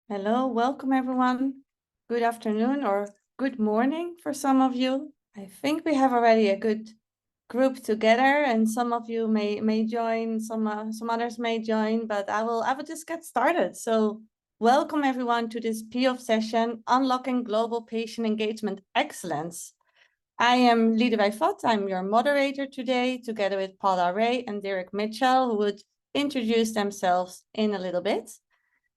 Hello, welcome everyone. Good afternoon or good morning for some of you. I think we have already a good group together, and some of you may join, some others may join, but I will just get started. So welcome everyone to this PEOF session, Unlocking Global Patient Engagement Excellence. I am Liedewij Vat. I'm your moderator today, together with Paula Ray and Derek Mitchell, who would introduce themselves in a little bit.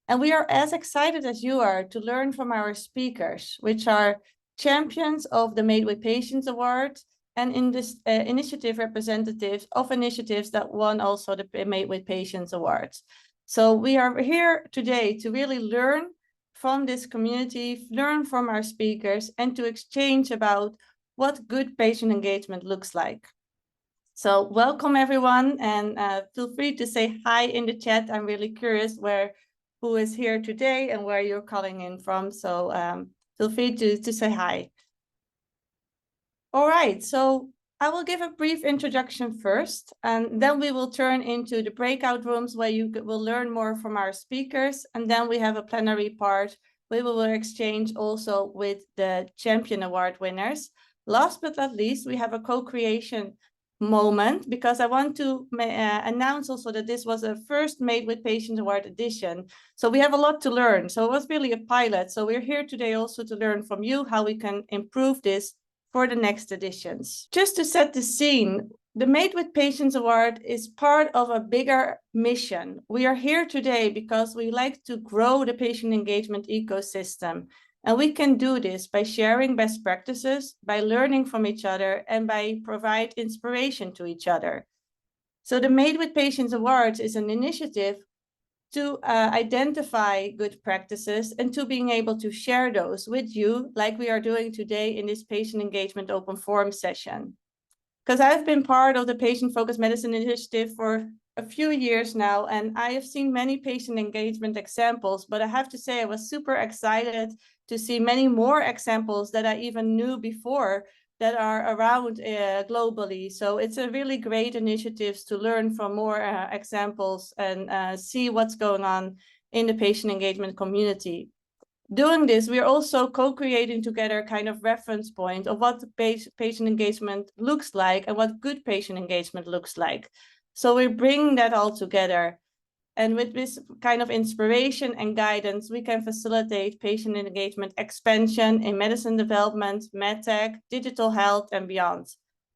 And we are as excited as you are to learn from our speakers, which are champions of the Made with Patients Award and in this initiative representatives of initiatives that won also the Made with Patients Awards. So we are here today to really learn from this community, learn from our speakers, and to exchange about what good patient engagement looks like. So welcome everyone, and feel free to say hi in the chat. I'm really curious who is here today and where you're calling in from. So feel free to say hi. All right, so I will give a brief introduction first, and then we will turn into the breakout rooms where you will learn more from our speakers. And then we have a plenary part where we will exchange also with the Champion Award winners. Last but not least, we have a co-creation moment, because I want to announce also that this was a first Made with Patients Award edition. So we have a lot to learn. So it was really a pilot. So we're here today also to learn from you how we can improve this for the next editions. Just to set the scene, the Made with Patients Award is part of a bigger mission. We are here today because we like to grow the patient engagement ecosystem. And we can do this by sharing best practices, by learning from each other, and by provide inspiration to each other. So the Made with Patients Awards is an initiative to identify good practices and to being able to share those with you, like we are doing today in this patient engagement open forum session. Because I've been part of the patient-focused medicine initiative for a few years now, and I have seen many patient engagement examples, but I have to say I was super excited to see many more examples that I even knew before that are around globally. So it's a really great initiative to learn from more examples and see what's going on in the patient engagement community. Doing this, we are also co-creating together kind of reference point of what patient engagement looks like and what good patient engagement looks like. So we're bringing that all together. And with this kind of inspiration and guidance, we can facilitate patient engagement expansion in medicine development, medtech, digital health, and beyond.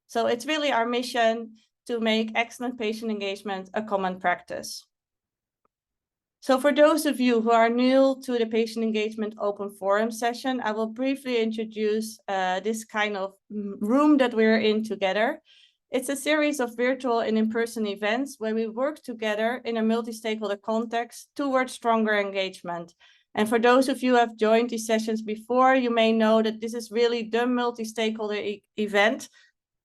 So it's really our mission to make excellent patient engagement a common practice. So for those of you who are new to the patient engagement open forum session, I will briefly introduce this kind of room that we're in together. It's a series of virtual and in-person events where we work together in a multi-stakeholder context towards stronger engagement. And for those of you who have joined these sessions before, you may know that this is really the multi-stakeholder event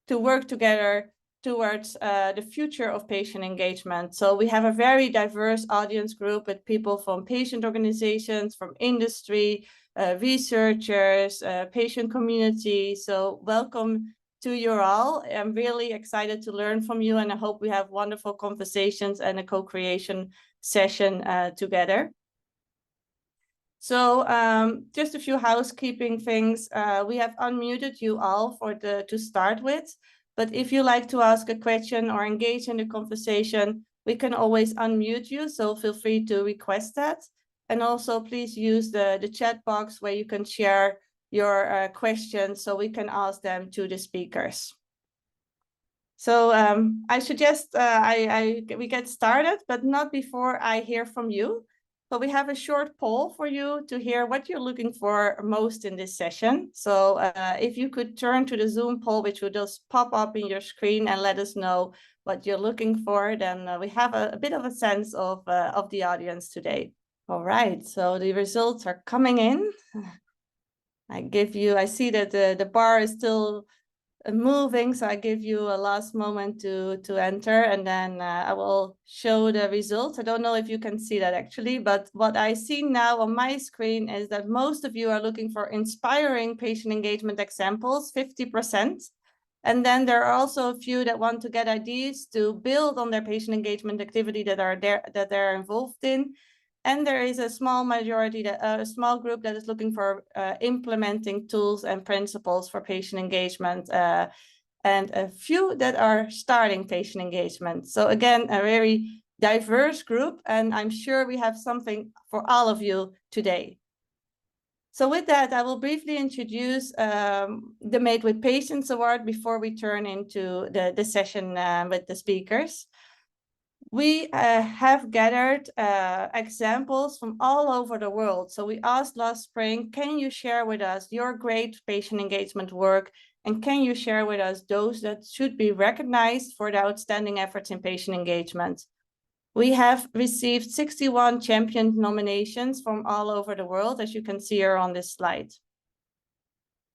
to work together towards the future of patient engagement. So we have a very diverse audience group with people from patient organizations, from industry, researchers, patient community. So welcome to you all. I'm really excited to learn from you, and I hope we have wonderful conversations and a co-creation session together. So just a few housekeeping things. We have unmuted you all to start with, but if you like to ask a question or engage in the conversation, we can always unmute you, so feel free to request that. And also please use the chat box where you can share your questions so we can ask them to the speakers. So I suggest we get started, but not before I hear from you. But we have a short poll for you to hear what you're looking for most in this session. So if you could turn to the Zoom poll, which will just pop up in your screen and let us know what you're looking for, then we have a bit of a sense of the audience today. All right, so the results are coming in. I see that the bar is still moving, so I give you a last moment to enter, and then I will show the results. I don't know if you can see that actually, but what I see now on my screen is that most of you are looking for inspiring patient engagement examples, 50%. And then there are also a few that want to get ideas to build on their patient engagement activity that they're involved in. And there is a small majority, a small group that is looking for implementing tools and principles for patient engagement, and a few that are starting patient engagement. So again, a very diverse group, and I'm sure we have something for all of you today. So with that, I will briefly introduce the Made with Patients Award before we turn into the session with the speakers. We have gathered examples from all over the world. So we asked last spring, can you share with us your great patient engagement work? And can you share with us those that should be recognized for the outstanding efforts in patient engagement? We have received 61 champion nominations from all over the world, as you can see here on this slide.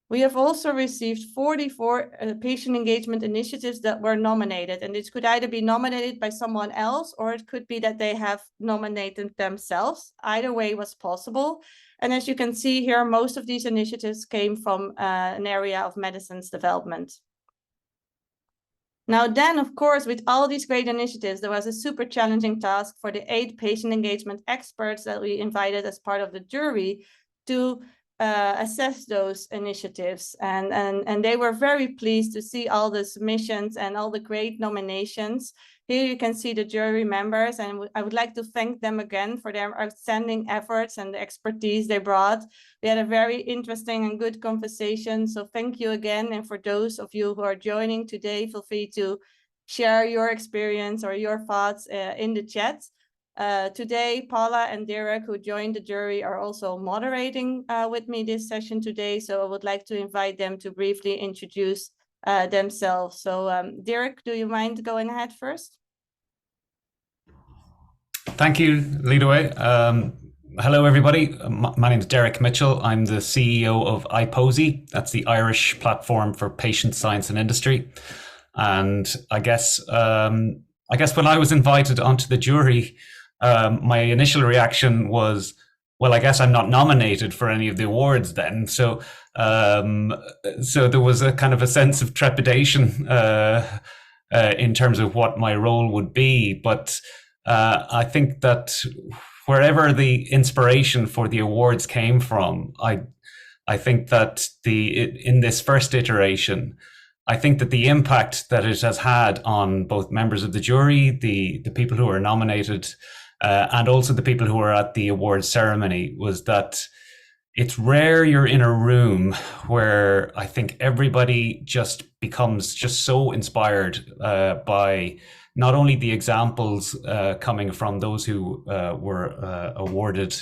We have also received 44 patient engagement initiatives that were nominated, and this could either be nominated by someone else or it could be that they have nominated themselves. Either way was possible. And as you can see here, most of these initiatives came from an area of medicines development. Now then, of course, with all these great initiatives, there was a super challenging task for the 8 patient engagement experts that we invited as part of the jury to assess those initiatives. And they were very pleased to see all the submissions and all the great nominations. Here you can see the jury members, and I would like to thank them again for their outstanding efforts and the expertise they brought. We had a very interesting and good conversation, so thank you again. And for those of you who are joining today, feel free to share your experience or your thoughts in the chat. Today, Paula and Derek, who joined the jury, are also moderating with me this session today, so I would like to invite them to briefly introduce themselves. So Derek, do you mind going ahead first? Thank you, Leadaway. Hello, everybody. My name is Derek Mitchell. I'm the CEO of iPosy. That's the Irish platform for patient science and industry. And I guess when I was invited onto the jury, my initial reaction was, well, I guess I'm not nominated for any of the awards then. So there was a kind of a sense of trepidation in terms of what my role would be. But I think that wherever the inspiration for the awards came from, I think that in this first iteration, I think that the impact that it has had on both members of the jury, the people who are nominated, and also the people who are at the awards ceremony was that it's rare you're in a room where I think everybody just becomes just so inspired by not only the examples coming from those who were awarded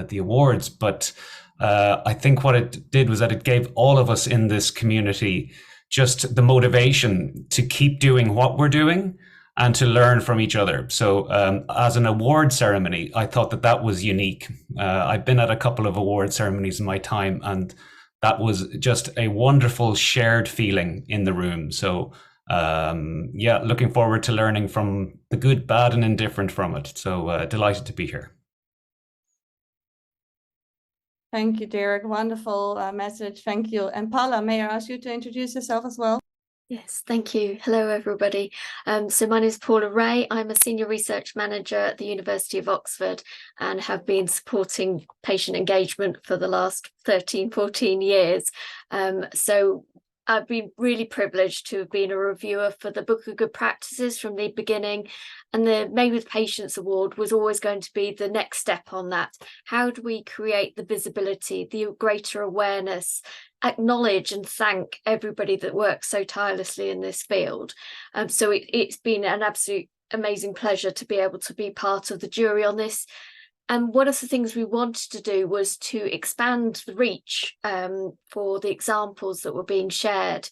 the awards, but I think what it did was that it gave all of us in this community just the motivation to keep doing what we're doing and to learn from each other. So as an award ceremony, I thought that that was unique. I've been at a couple of award ceremonies in my time, and that was just a wonderful shared feeling in the room. So yeah, looking forward to learning from the good, bad, and indifferent from it. So delighted to be here. Thank you, Derek. Wonderful message. Thank you. And Paula, may I ask you to introduce yourself as well? Yes, thank you. Hello, everybody. So my name is Paula Ray. I'm a Senior Research Manager at the University of Oxford and have been supporting patient engagement for the last 13, 14 years. So I've been really privileged to have been a reviewer for the Book of Good Practices from the beginning, and the Made with Patients Award was always going to be the next step on that. How do we create the visibility, the greater awareness, acknowledge and thank everybody that works so tirelessly in this field? So it's been an absolute amazing pleasure to be able to be part of the jury on this. And one of the things we wanted to do was to expand the reach for the examples that were being shared.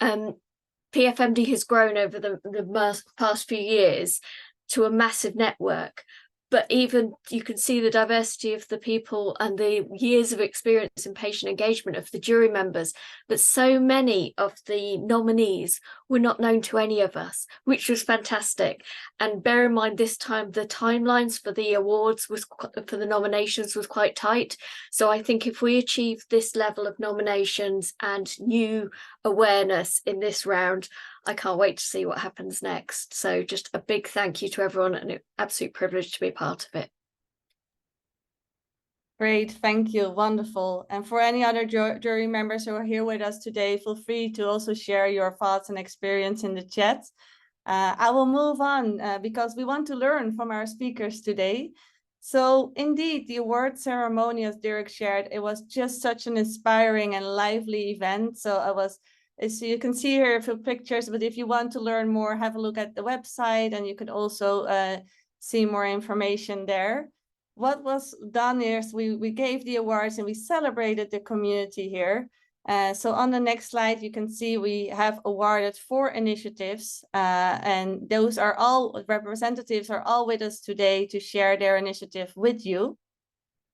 PFMD has grown over the past few years to a massive network, but even you can see the diversity of the people and the years of experience in patient engagement of the jury members, but so many of the nominees were not known to any of us, which was fantastic. And bear in mind, this time the timelines for the awards for the nominations was quite tight. So I think if we achieve this level of nominations and new awareness in this round, I can't wait to see what happens next. So just a big thank you to everyone, and an absolute privilege to be a part of it. Great, thank you, wonderful. And for any other jury members who are here with us today, feel free to also share your thoughts and experience in the chat. I will move on because we want to learn from our speakers today. So indeed, the award ceremony, as Derek shared, it was just such an inspiring and lively event. So you can see here a few pictures, but if you want to learn more, have a look at the website and you could also see more information there. What was done is we gave the awards and we celebrated the community here. So on the next slide, you can see we have awarded 4 initiatives, and those are all representatives are all with us today to share their initiative with you.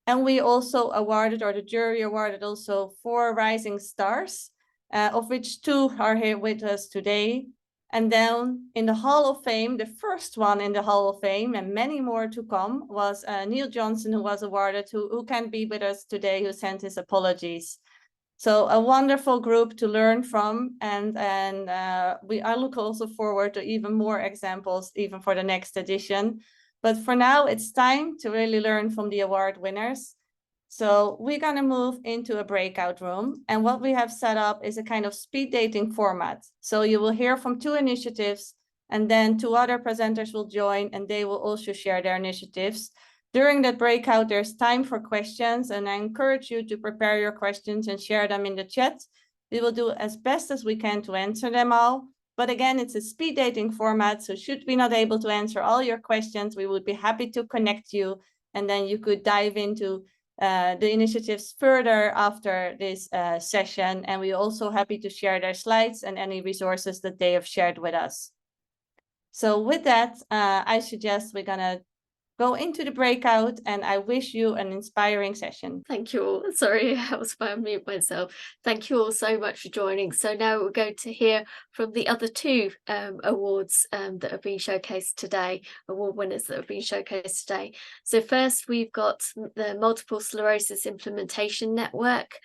And we also awarded, or the jury awarded also 4 rising stars, of which 2 are here with us today. And then in the Hall of Fame, the first one in the Hall of Fame, and many more to come, was Neil Johnson, who was awarded, who can't be with us today, who sent his apologies. So a wonderful group to learn from, and I look also forward to even more examples, even for the next edition. But for now, it's time to really learn from the award winners. So we're going to move into a breakout room, and what we have set up is a kind of speed dating format. So you will hear from 2 initiatives, and then 2 other presenters will join, and they will also share their initiatives. During that breakout, there's time for questions, and I encourage you to prepare your questions and share them in the chat. We will do as best as we can to answer them all. But again, it's a speed dating format, so should we not able to answer all your questions, we would be happy to connect you, and then you could dive into the initiatives further after this session. And we're also happy to share their slides and any resources that they have shared with us. So with that, I suggest we're going to go into the breakout, and I wish you an inspiring session. Thank you all. Sorry, I was by mute myself. Thank you all so much for joining. So now we're going to hear from the other 2 awards that have been showcased today, award winners that have been showcased today. So first we've got the Multiple Sclerosis Implementation Network,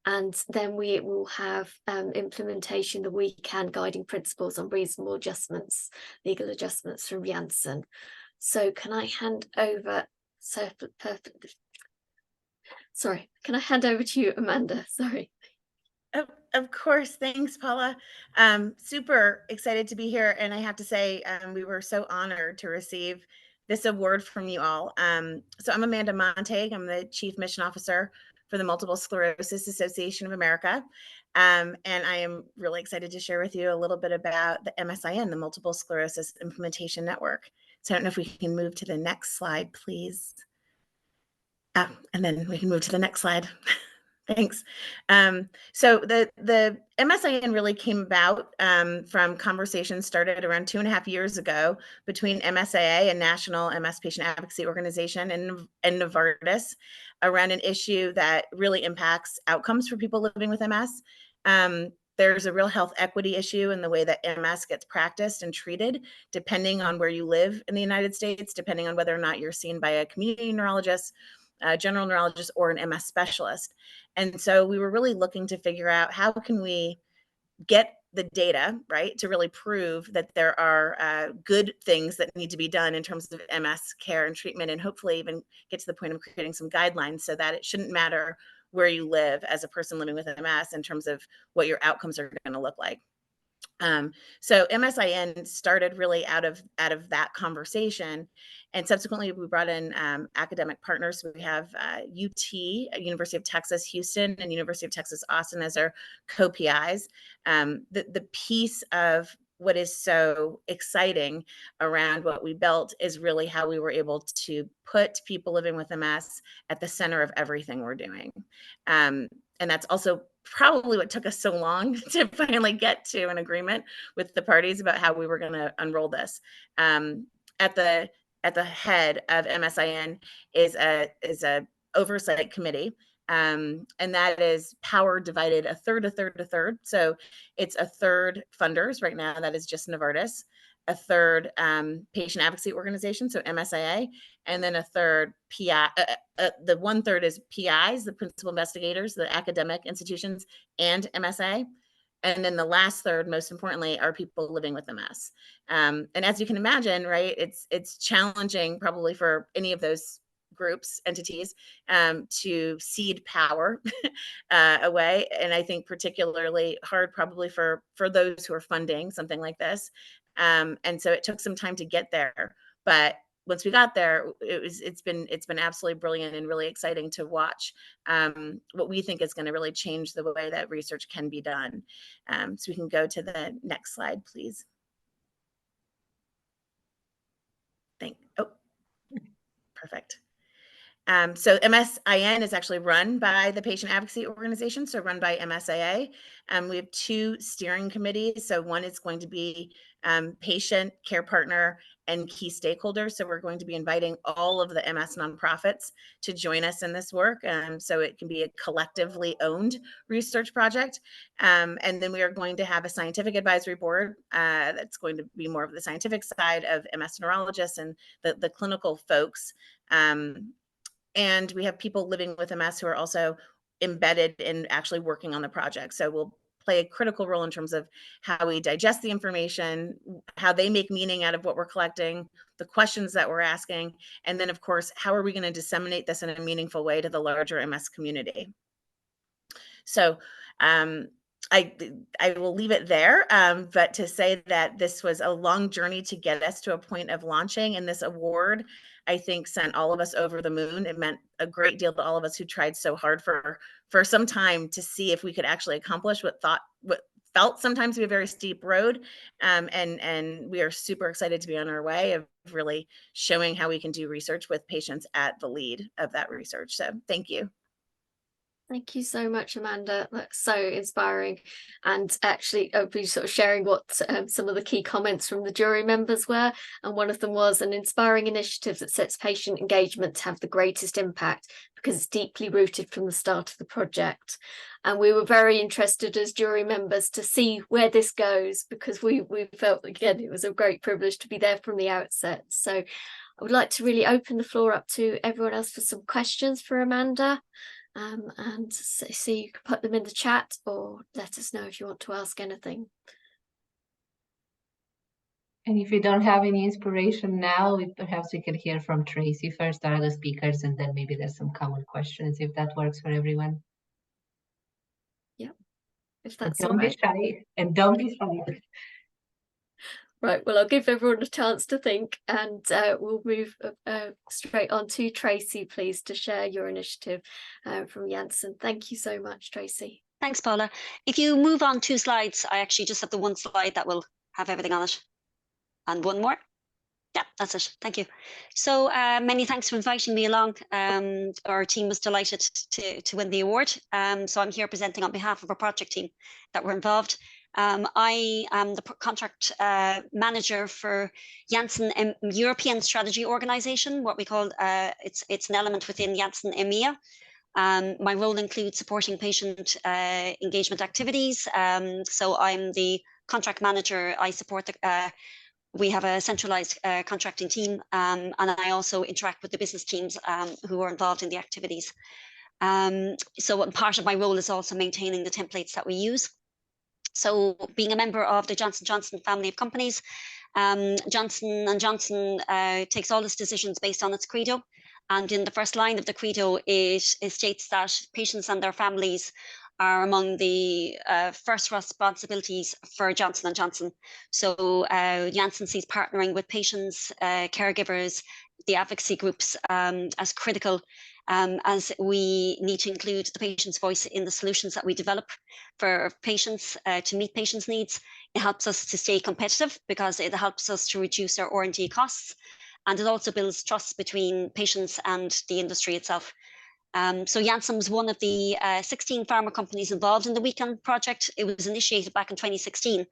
and then we will have implementation, the WeCan Guiding Principles on Reasonable Adjustments, Legal Adjustments from Janssen. So can I hand over, sorry, can I hand over to you, Amanda? Sorry. Of course. Thanks, Paula. Super excited to be here. And I have to say, we were so honored to receive this award from you all. So I'm Amanda Montague. I'm the Chief Mission Officer for the Multiple Sclerosis Association of America. And I am really excited to share with you a little bit about the MSIN, the Multiple Sclerosis Implementation Network. So I don't know if we can move to the next slide, please. And then we can move to the next slide. Thanks. So the MSIN really came about from conversations started around 2.5 years ago between MSAA, a national MS patient advocacy organization, and Novartis around an issue that really impacts outcomes for people living with MS. There's a real health equity issue in the way that MS gets practiced and treated, depending on where you live in the United States, depending on whether or not you're seen by a community neurologist, a general neurologist, or an MS specialist. And so we were really looking to figure out how can we get the data, right, to really prove that there are good things that need to be done in terms of MS care and treatment, and hopefully even get to the point of creating some guidelines so that it shouldn't matter where you live as a person living with MS in terms of what your outcomes are going to look like. So MSIN started really out of that conversation, and subsequently we brought in academic partners. We have UT, University of Texas Houston, and University of Texas Austin as our co-PIs. The piece of what is so exciting around what we built is really how we were able to put people living with MS at the center of everything we're doing. And that's also probably what took us so long to finally get to an agreement with the parties about how we were going to unroll this. At the head of MSIN is a oversight committee, and that is power divided a third. So it's a third funders right now, that is just Novartis, a third patient advocacy organization, so MSIA, and then a third PI. The 1/3 is PIs, the principal investigators, the academic institutions, and MSA. And then the last third, most importantly, are people living with MS. And as you can imagine, right, it's challenging probably for any of those groups, entities, to cede power away. And I think particularly hard probably for those who are funding something like this. And so it took some time to get there. But once we got there, it's been absolutely brilliant and really exciting to watch what we think is going to really change the way that research can be done. So we can go to the next slide, please. Perfect. So MSIN is actually run by the patient advocacy organization, so run by MSAA. We have 2 steering committees. So one is going to be patient, care partner, and key stakeholders. So we're going to be inviting all of the MS nonprofits to join us in this work. So it can be a collectively owned research project. And then we are going to have a scientific advisory board that's going to be more of the scientific side of MS neurologists and the clinical folks. And we have people living with MS who are also embedded in actually working on the project. So we'll play a critical role in terms of how we digest the information, how they make meaning out of what we're collecting, the questions that we're asking, and then of course, how are we going to disseminate this in a meaningful way to the larger MS community? So I will leave it there, but to say that this was a long journey to get us to a point of launching, and this award, I think, sent all of us over the moon. It meant a great deal to all of us who tried so hard for some time to see if we could actually accomplish what felt sometimes to be a very steep road. And we are super excited to be on our way of really showing how we can do research with patients at the lead of that research. So thank you. Thank you so much, Amanda. That's so inspiring. And actually, I'll be sort of sharing what some of the key comments from the jury members were. And one of them was an inspiring initiative that sets patient engagement to have the greatest impact because it's deeply rooted from the start of the project. And we were very interested as jury members to see where this goes, because we felt, again, it was a great privilege to be there from the outset. So I would like to really open the floor up to everyone else for some questions for Amanda. And so you can put them in the chat or let us know if you want to ask anything. And if you don't have any inspiration now, perhaps we could hear from Tracy first, our other speakers, and then maybe there's some common questions if that works for everyone. Yeah, if that's don't be shy, and don't be shy. Right, well, I'll give everyone a chance to think, and we'll move straight on to Tracy, please, to share your initiative from Janssen. Thank you so much, Tracy. Thanks, Paula. If you move on 2 slides, I actually just have the 1 slide that will have everything on it. And 1 more. Yeah, that's it. Thank you. So many thanks for inviting me along. Our team was delighted to win the award. So I'm here presenting on behalf of our project team that were involved. I am the contract manager for Janssen European Strategy Organization, what we call, it's an element within Janssen EMEA. My role includes supporting patient engagement activities. So I'm the contract manager. I support we have a centralized contracting team, and I also interact with the business teams who are involved in the activities. So part of my role is also maintaining the templates that we use. So being a member of the Johnson & Johnson family of companies, Johnson & Johnson takes all its decisions based on its credo. And in the first line of the credo, it states that patients and their families are among the first responsibilities for Johnson & Johnson. So Janssen sees partnering with patients, caregivers, the advocacy groups as critical, as we need to include the patient's voice in the solutions that we develop for patients to meet patients' needs. It helps us to stay competitive because it helps us to reduce our R&D costs, and it also builds trust between patients and the industry itself. So Janssen was one of the 16 pharma companies involved in the Weekend project. It was initiated back in 2016.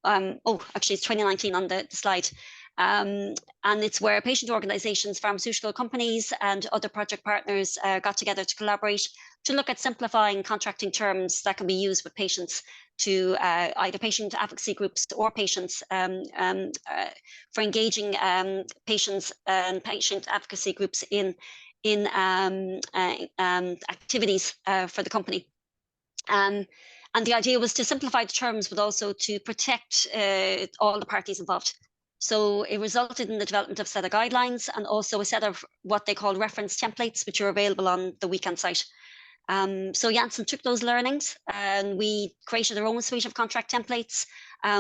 Actually, it's 2019 on the slide. And it's where patient organizations, pharmaceutical companies, and other project partners got together to collaborate to look at simplifying contracting terms that can be used with patients to either patient advocacy groups or patients for engaging patients and patient advocacy groups in activities for the company. And the idea was to simplify the terms, but also to protect all the parties involved. So it resulted in the development of a set of guidelines and also a set of what they call reference templates, which are available on the Weekend site. So Janssen took those learnings and we created our own suite of contract templates,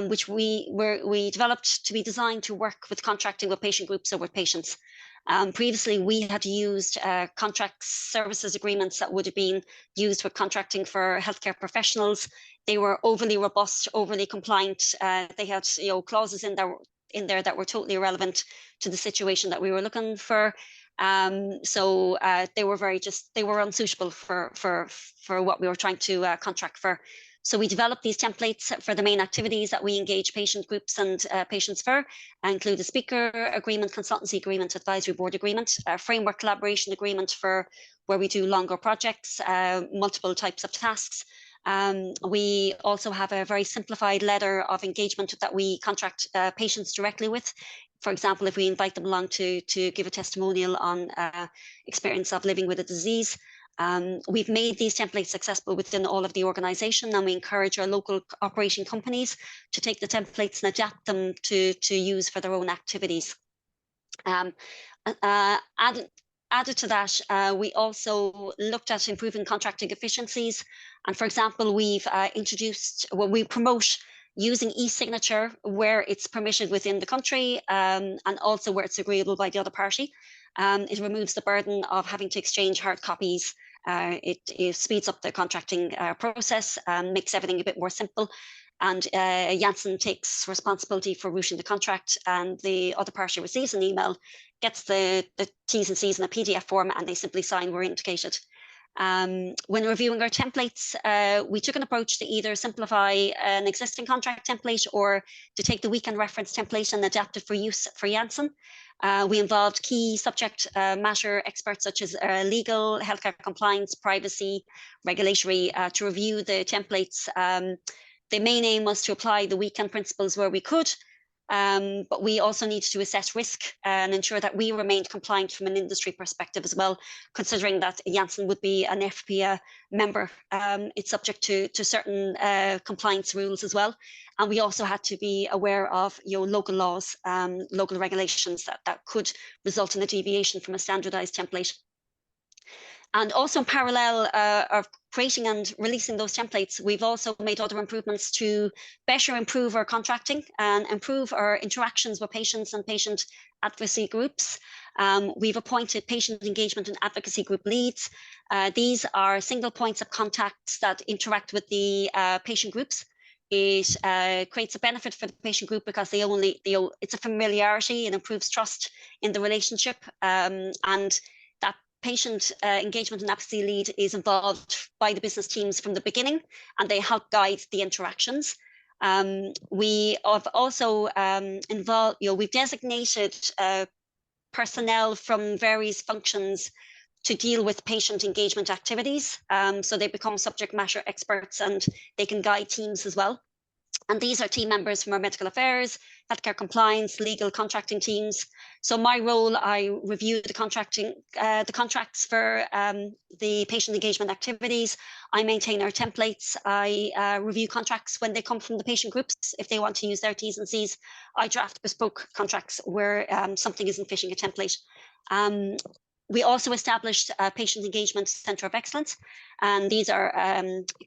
which we developed to be designed to work with contracting with patient groups or with patients. Previously, we had used contract services agreements that would have been used with contracting for healthcare professionals. They were overly robust, overly compliant. They had clauses in there that were totally irrelevant to the situation that we were looking for. So they were unsuitable for what we were trying to contract for. So we developed these templates for the main activities that we engage patient groups and patients for, include a speaker agreement, consultancy agreement, advisory board agreement, a framework collaboration agreement for where we do longer projects, multiple types of tasks. We also have a very simplified letter of engagement that we contract patients directly with. For example, if we invite them along to give a testimonial on experience of living with a disease. We've made these templates accessible within all of the organisation, and we encourage our local operating companies to take the templates and adapt them to use for their own activities. Added to that, we also looked at improving contracting efficiencies. And for example, we promote using e-signature where it's permitted within the country and also where it's agreeable by the other party. It removes the burden of having to exchange hard copies. It speeds up the contracting process, makes everything a bit more simple. And Janssen takes responsibility for routing the contract, and the other party receives an email, gets the T's and C's in a PDF form, and they simply sign, we're indicated. When reviewing our templates, we took an approach to either simplify an existing contract template or to take the Weekend reference template and adapt it for use for Janssen. We involved key subject matter experts such as legal, healthcare compliance, privacy, regulatory to review the templates. The main aim was to apply the Weekend principles where we could, but we also need to assess risk and ensure that we remained compliant from an industry perspective as well, considering that Janssen would be an FPA member. It's subject to certain compliance rules as well. And we also had to be aware of local laws, local regulations that could result in a deviation from a standardized template. And also in parallel of creating and releasing those templates, we've also made other improvements to better improve our contracting and improve our interactions with patients and patient advocacy groups. We've appointed patient engagement and advocacy group leads. These are single points of contact that interact with the patient groups. It creates a benefit for the patient group because it's a familiarity and improves trust in the relationship. And that patient engagement and advocacy lead is involved by the business teams from the beginning, and they help guide the interactions. We have also we've designated personnel from various functions to deal with patient engagement activities. So they become subject matter experts and they can guide teams as well. And these are team members from our medical affairs, healthcare compliance, legal contracting teams. So my role, I review the contracts for the patient engagement activities. I maintain our templates. I review contracts when they come from the patient groups. If they want to use their T's and C's, I draft bespoke contracts where something isn't fitting a template. We also established a patient engagement center of excellence, and these are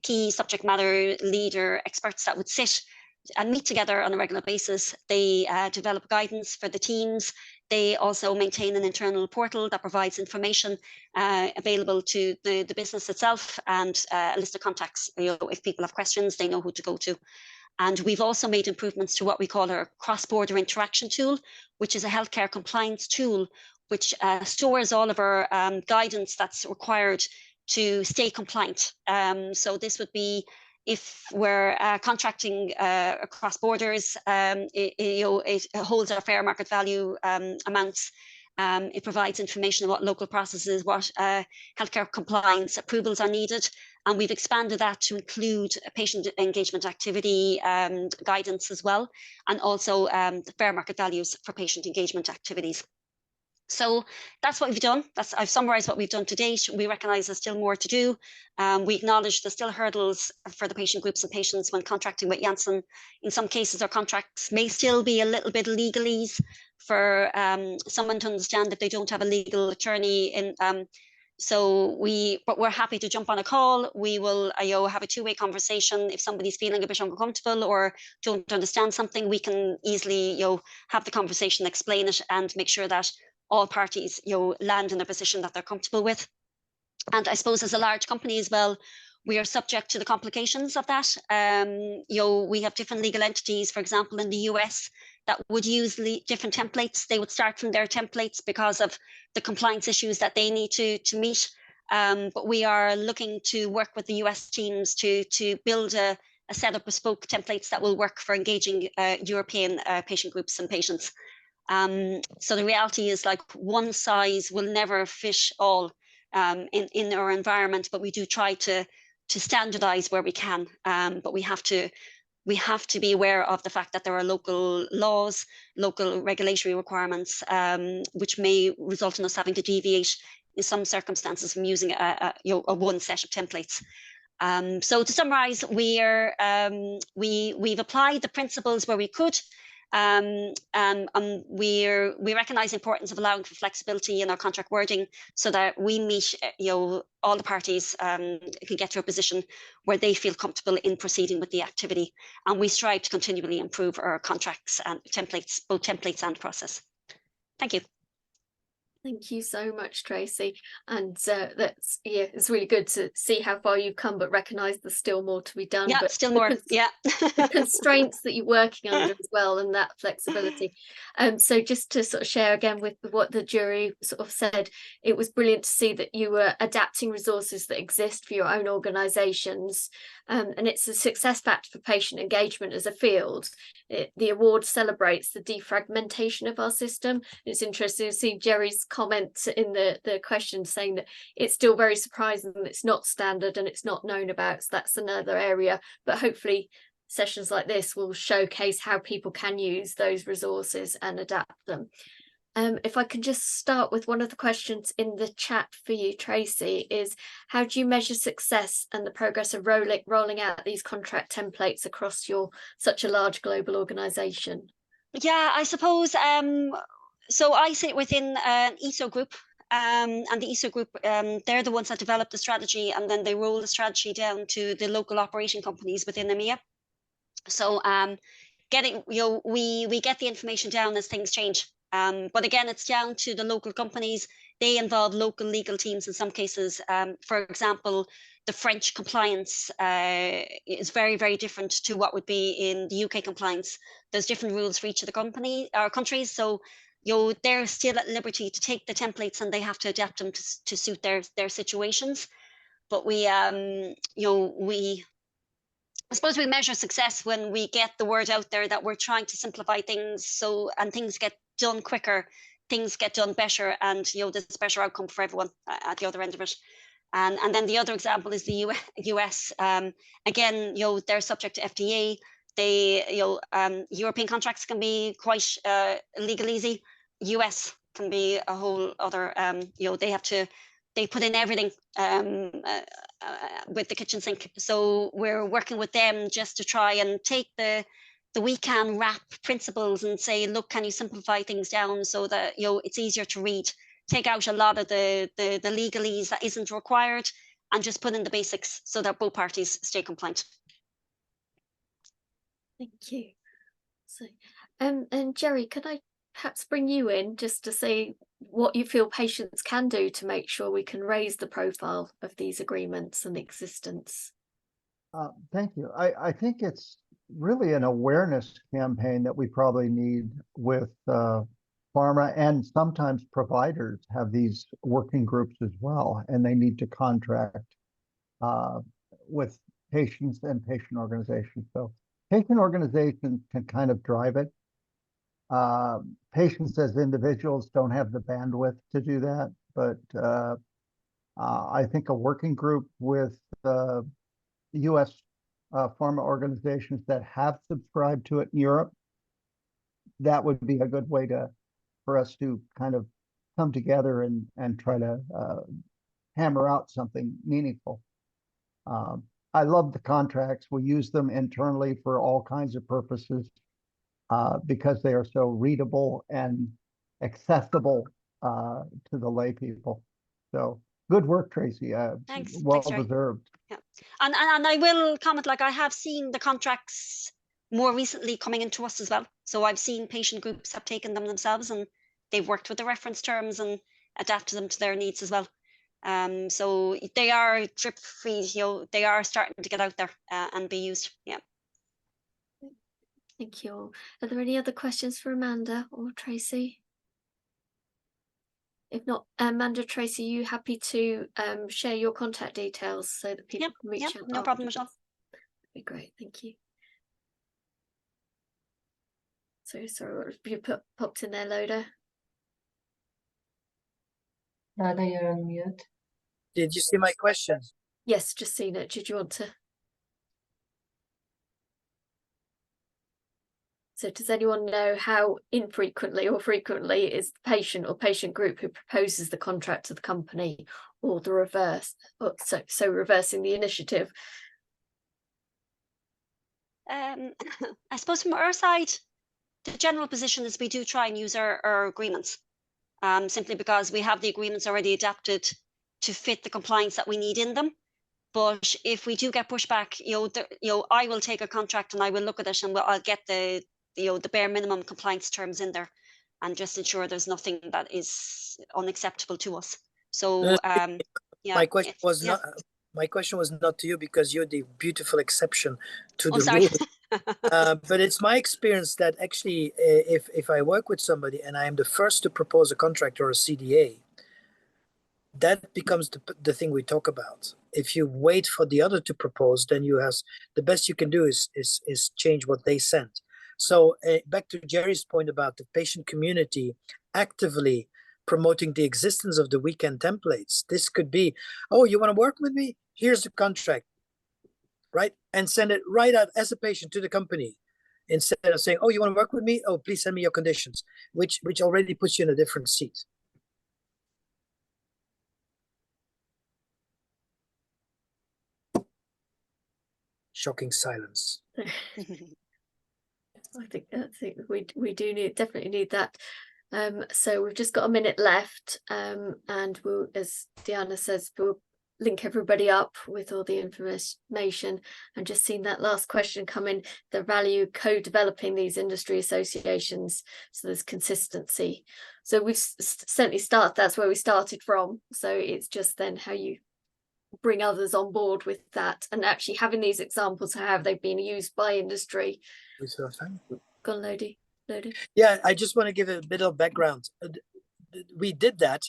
key subject matter leader experts that would sit and meet together on a regular basis. They develop guidance for the teams. They also maintain an internal portal that provides information available to the business itself and a list of contacts. If people have questions, they know who to go to. And we've also made improvements to what we call our cross-border interaction tool, which is a healthcare compliance tool which stores all of our guidance that's required to stay compliant. So this would be if we're contracting across borders, it holds our fair market value amounts. It provides information on what local processes, what healthcare compliance approvals are needed. And we've expanded that to include patient engagement activity guidance as well, and also the fair market values for patient engagement activities. So that's what we've done. I've summarized what we've done to date. We recognize there's still more to do. We acknowledge there's still hurdles for the patient groups and patients when contracting with Janssen. In some cases, our contracts may still be a little bit legalese for someone to understand if they don't have a legal attorney. But we're happy to jump on a call. We will have a two-way conversation. If somebody's feeling a bit uncomfortable or don't understand something, we can easily have the conversation, explain it, and make sure that all parties land in a position that they're comfortable with. And I suppose as a large company as well, we are subject to the complications of that. We have different legal entities, for example, in the US that would use different templates. They would start from their templates because of the compliance issues that they need to meet. But we are looking to work with the US teams to build a set of bespoke templates that will work for engaging European patient groups and patients. So the reality is, like, one size will never fit all in our environment, but we do try to standardize where we can. But we have to be aware of the fact that there are local laws, local regulatory requirements, which may result in us having to deviate in some circumstances from using a one set of templates. So to summarize, we've applied the principles where we could. We recognize the importance of allowing for flexibility in our contract wording so that we meet, all the parties can get to a position where they feel comfortable in proceeding with the activity. And we strive to continually improve our contracts and templates, both templates and process. Thank you. Thank you so much, Tracy. And it's really good to see how far you've come, but recognise there's still more to be done. Yeah, but still more. Yeah. The constraints that you're working under as well, and that flexibility. So just to sort of share again with what the jury sort of said, it was brilliant to see that you were adapting resources that exist for your own organisations. And it's a success factor for patient engagement as a field. The award celebrates the defragmentation of our system. It's interesting to see Jerry's comment in the question saying that it's still very surprising that it's not standard and it's not known about. So that's another area, but hopefully sessions like this will showcase how people can use those resources and adapt them. If I can just start with one of the questions in the chat for you, Tracy, is how do you measure success and the progress of rolling out these contract templates across such a large global organization? Yeah, I suppose, so I sit within an ESO group, and the ESO group, they're the ones that develop the strategy, and then they roll the strategy down to the local operation companies within EMEA. So we get the information down as things change. But again, it's down to the local companies. They involve local legal teams in some cases. For example, the French compliance is very, very different to what would be in the UK compliance. There's different rules for each of the countries. So they're still at liberty to take the templates and they have to adapt them to suit their situations. But I suppose we measure success when we get the word out there that we're trying to simplify things and things get done quicker, things get done better, and there's a better outcome for everyone at the other end of it. And then the other example is the US. Again, they're subject to FDA. European contracts can be quite legal easy. US can be a whole other. They put in everything with the kitchen sink. So we're working with them just to try and take the we can wrap principles and say, look, can you simplify things down so that it's easier to read, take out a lot of the legalese that isn't required and just put in the basics so that both parties stay compliant. Thank you. So, and Jerry, could I perhaps bring you in just to say what you feel patients can do to make sure we can raise the profile of these agreements and existence? Thank you. I think it's really an awareness campaign that we probably need with pharma, and sometimes providers have these working groups as well, and they need to contract with patients and patient organizations. So patient organizations can kind of drive it. Patients as individuals don't have the bandwidth to do that, but I think a working group with US pharma organizations that have subscribed to it in Europe, that would be a good way for us to kind of come together and try to hammer out something meaningful. I love the contracts. We use them internally for all kinds of purposes because they are so readable and accessible to the lay people. So good work, Tracy. Thanks. Well Thanks, Jerry. deserved. Yeah. And I will comment, like I have seen the contracts more recently coming into us as well. So I've seen patient groups have taken them themselves and they've worked with the reference terms and adapted them to their needs as well. So they are drip free, they are starting to get out there and be used. Yeah. Thank you. Are there any other questions for Amanda or Tracy? If not, Amanda, Tracy, are you happy to share your contact details so that people can reach out? No problem at all. That'd be great, thank you. So sorry, what you popped in there, Loda? Loda, you're on mute. Did you see my question? Yes, just seen it. Did you want to? So does anyone know how infrequently or frequently is the patient or patient group who proposes the contract to the company, or the reverse? Or so reversing the initiative? I suppose from our side, the general position is we do try and use our agreements, simply because we have the agreements already adapted to fit the compliance that we need in them. But if we do get pushback, I will take a contract and I will look at it and I'll get the bare minimum compliance terms in there and just ensure there's nothing that is unacceptable to us. So yeah, my question was not my question was not to you, because you're the beautiful exception to the rule. But it's my experience that actually if I work with somebody and I am the first to propose a contract or a CDA, that becomes the thing we talk about. If you wait for the other to propose, then the best you can do is change what they sent. So back to Jerry's point about the patient community actively promoting the existence of the weekend templates. This could be, oh, you want to work with me? Here's the contract, right? And send it right out as a patient to the company, instead of saying, oh, you want to work with me? Oh, please send me your conditions, which already puts you in a different seat. Shocking silence. I think we do definitely need that. So we've just got a minute left, and we'll, as Diana says, we'll link everybody up with all the information. And just seen that last question come in, the value co-developing these industry associations, so there's consistency. So we've certainly that's where we started from. So it's just then how you bring others on board with that, and actually having these examples, how have they been used by industry. Go on, Lodi. Yeah, I just want to give a bit of background. We did that,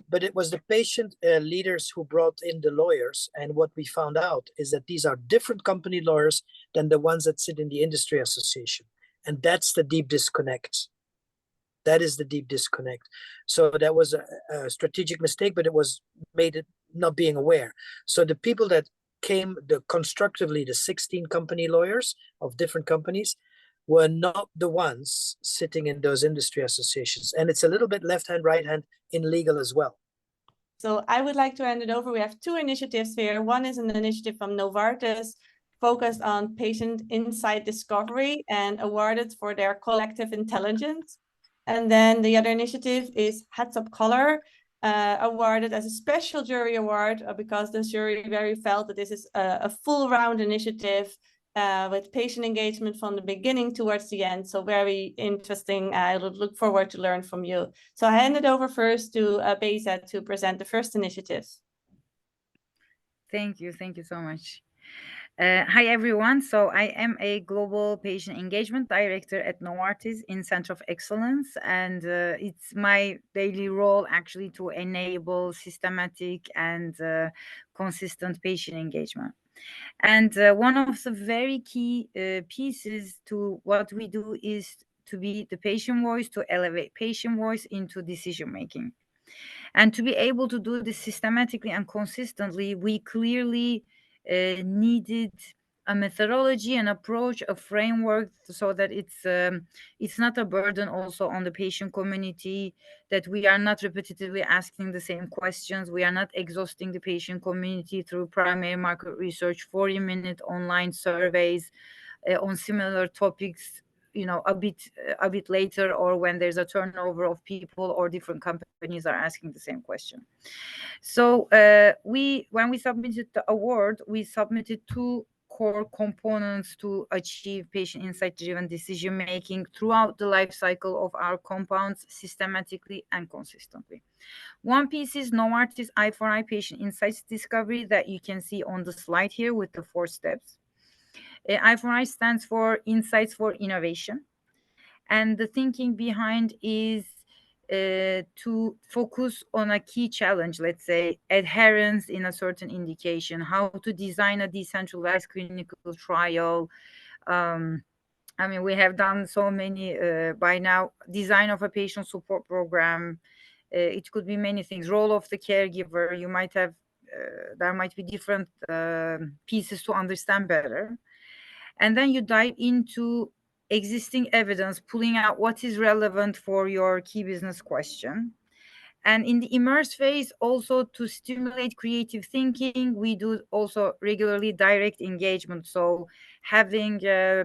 but it was the patient leaders who brought in the lawyers, and what we found out is that these are different company lawyers than the ones that sit in the industry association, and that's the deep disconnect. That is the deep disconnect. So that was a strategic mistake, but it was made it not being aware. So the people that came, constructively, the 16 company lawyers of different companies, were not the ones sitting in those industry associations. And it's a little bit left hand, right hand in legal as well. So I would like to hand it over. We have two initiatives here. One is an initiative from Novartis focused on patient insight discovery and awarded for their collective intelligence. And then the other initiative is Heads Up Color, awarded as a special jury award because the jury felt that this is a full round initiative with patient engagement from the beginning towards the end. So very interesting. I look forward to learn from you. So I hand it over first to Beza to present the first initiative. Thank you so much. Hi, everyone. So I am a Global Patient Engagement Director at Novartis in Center of Excellence. And it's my daily role actually to enable systematic and consistent patient engagement. And one of the very key pieces to what we do is to be the patient voice, to elevate patient voice into decision making. And to be able to do this systematically and consistently, we clearly needed a methodology, an approach, a framework, so that it's not a burden also on the patient community, that we are not repetitively asking the same questions. We are not exhausting the patient community through primary market research, 40-minute online surveys on similar topics, a bit later, or when there's a turnover of people or different companies are asking the same question. So when we submitted the award, we submitted two core components to achieve patient insight driven decision making throughout the life cycle of our compounds systematically and consistently. One piece is Novartis I4I patient insights discovery that you can see on the slide here with the 4 steps. I4I stands for Insights for Innovation. And the thinking behind is to focus on a key challenge, let's say adherence in a certain indication, how to design a decentralized clinical trial. We have done so many by now. Design of a patient support program. It could be many things. Role of the caregiver. You might have, there might be different pieces to understand better. And then you dive into existing evidence, pulling out what is relevant for your key business question. And in the immerse phase, also to stimulate creative thinking, we do also regularly direct engagement. So having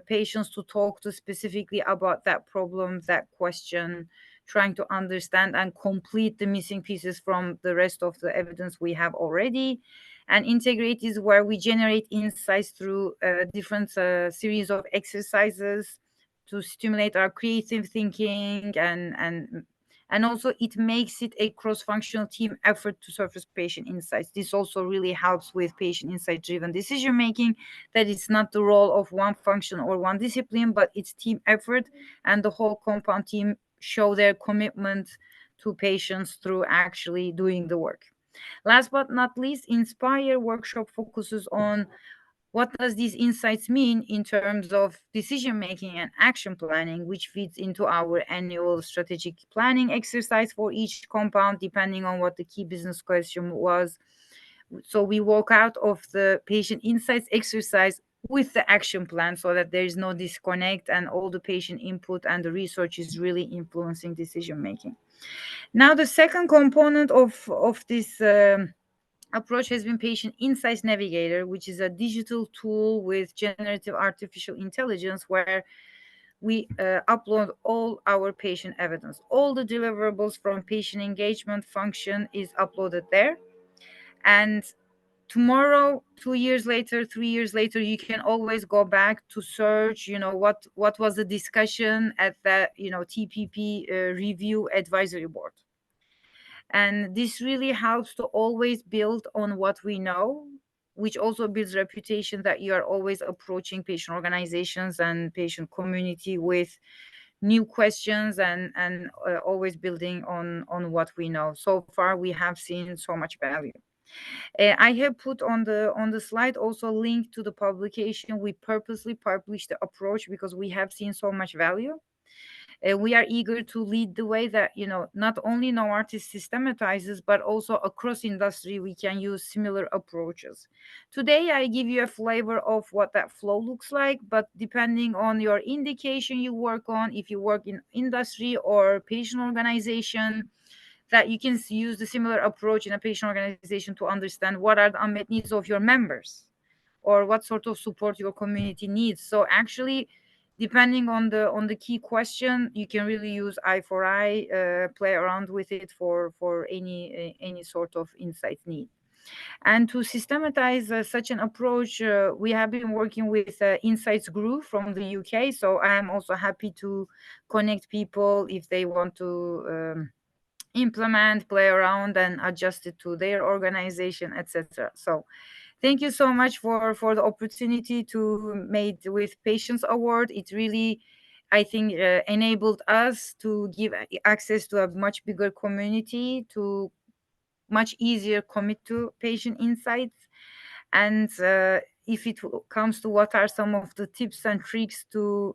patients to talk to specifically about that problem, that question, trying to understand and complete the missing pieces from the rest of the evidence we have already. And integrate is where we generate insights through different series of exercises to stimulate our creative thinking, and also it makes it a cross-functional team effort to surface patient insights. This also really helps with patient insight-driven decision-making, that it's not the role of one function or one discipline, but it's team effort, and the whole compound team show their commitment to patients through actually doing the work. Last but not least, Inspire workshop focuses on what does these insights mean in terms of decision making and action planning, which feeds into our annual strategic planning exercise for each compound, depending on what the key business question was. So we walk out of the patient insights exercise with the action plan, so that there is no disconnect and all the patient input and the research is really influencing decision making. Now, the second component of this approach has been Patient Insights Navigator, which is a digital tool with generative artificial intelligence where we upload all our patient evidence. All the deliverables from patient engagement function is uploaded there. And tomorrow, 2 years later, 3 years later, you can always go back to search, what was the discussion at that, TPP review advisory board. And this really helps to always build on what we know, which also builds reputation that you are always approaching patient organizations and patient community with new questions, and always building on what we know. So far, we have seen so much value. I have put on the slide also link to the publication. We purposely published the approach because we have seen so much value. We are eager to lead the way that, not only Novartis systematizes, but also across industry, we can use similar approaches. Today, I give you a flavor of what that flow looks like, but depending on your indication you work on, if you work in industry or patient organization, that you can use the similar approach in a patient organization to understand what are the unmet needs of your members or what sort of support your community needs. So actually, depending on the key question, you can really use I4I, play around with it for any sort of insight need. And to systematize such an approach, we have been working with Insights Group from the UK. So I am also happy to connect people if they want to implement, play around, and adjust it to their organization, etc. So thank you so much for the opportunity to made with Patients Award. It really, I think, enabled us to give access to a much bigger community, to much easier commit to patient insights. And if it comes to what are some of the tips and tricks to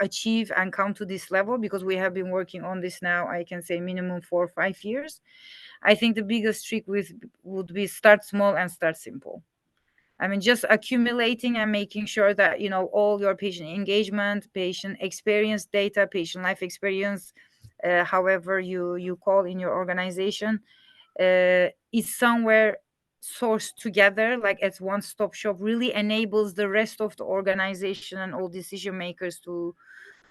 achieve and come to this level, because we have been working on this now, I can say minimum 4 or 5 years. I think the biggest trick would be start small and start simple. I mean, just accumulating and making sure that, you know, all your patient engagement, patient experience data, patient life experience, however you call in your organization, is somewhere sourced together, like as one-stop shop, really enables the rest of the organization and all decision makers to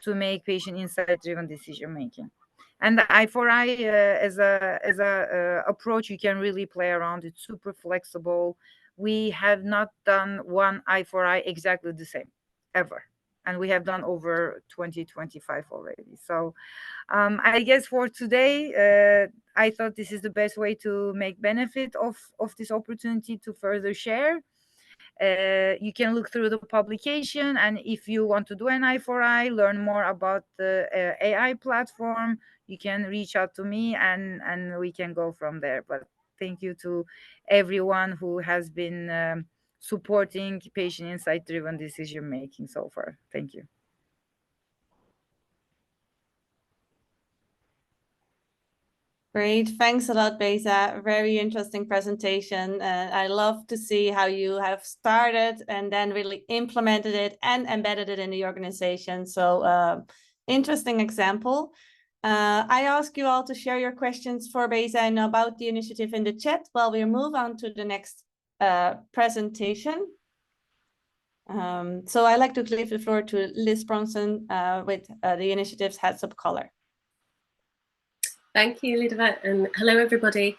make patient insight driven decision making. And the I4I as a approach, you can really play around. It's super flexible. We have not done one I4I exactly the same ever, and we have done over 2025 already. So I guess for today, I thought this is the best way to make benefit of this opportunity to further share. You can look through the publication, and if you want to do an I4I, learn more about the AI platform, you can reach out to me, and we can go from there. But thank you to everyone who has been supporting patient insight driven decision making so far. Thank you. Great, thanks a lot, Beyza. Very interesting presentation. I love to see how you have started and then really implemented it and embedded it in the organization. So interesting example. I ask you all to share your questions for Beyza and about the initiative in the chat while we move on to the next presentation. So I'd like to leave the floor to Liz Bronson with the initiative's Heads Up Color. Thank you, Lidovette, and hello, everybody.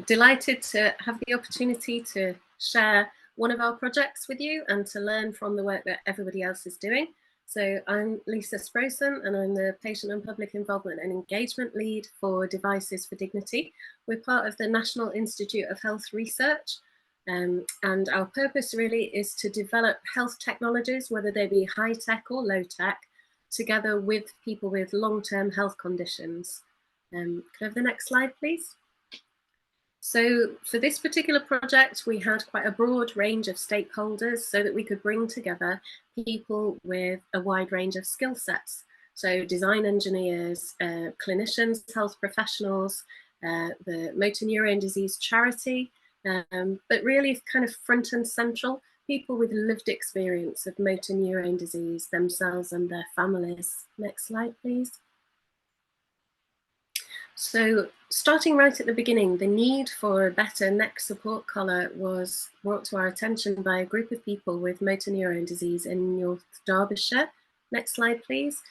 Delighted to have the opportunity to share one of our projects with you and to learn from the work that everybody else is doing. So I'm Lisa Sproson, and I'm the Patient and Public Involvement and Engagement Lead for Devices for Dignity. We're part of the National Institute of Health Research, and our purpose really is to develop health technologies, whether they be high-tech or low-tech, together with people with long-term health conditions. Could I have the next slide, please? So for this particular project, we had quite a broad range of stakeholders so that we could bring together people with a wide range of skill sets. So design engineers, clinicians, health professionals, the motor neurone disease charity, but really kind of front and central, people with lived experience of motor neurone disease themselves and their families. Next slide, please. So starting right at the beginning, the need for a better neck support collar was brought to our attention by a group of people with motor neurone disease in North Derbyshire. Next slide, please.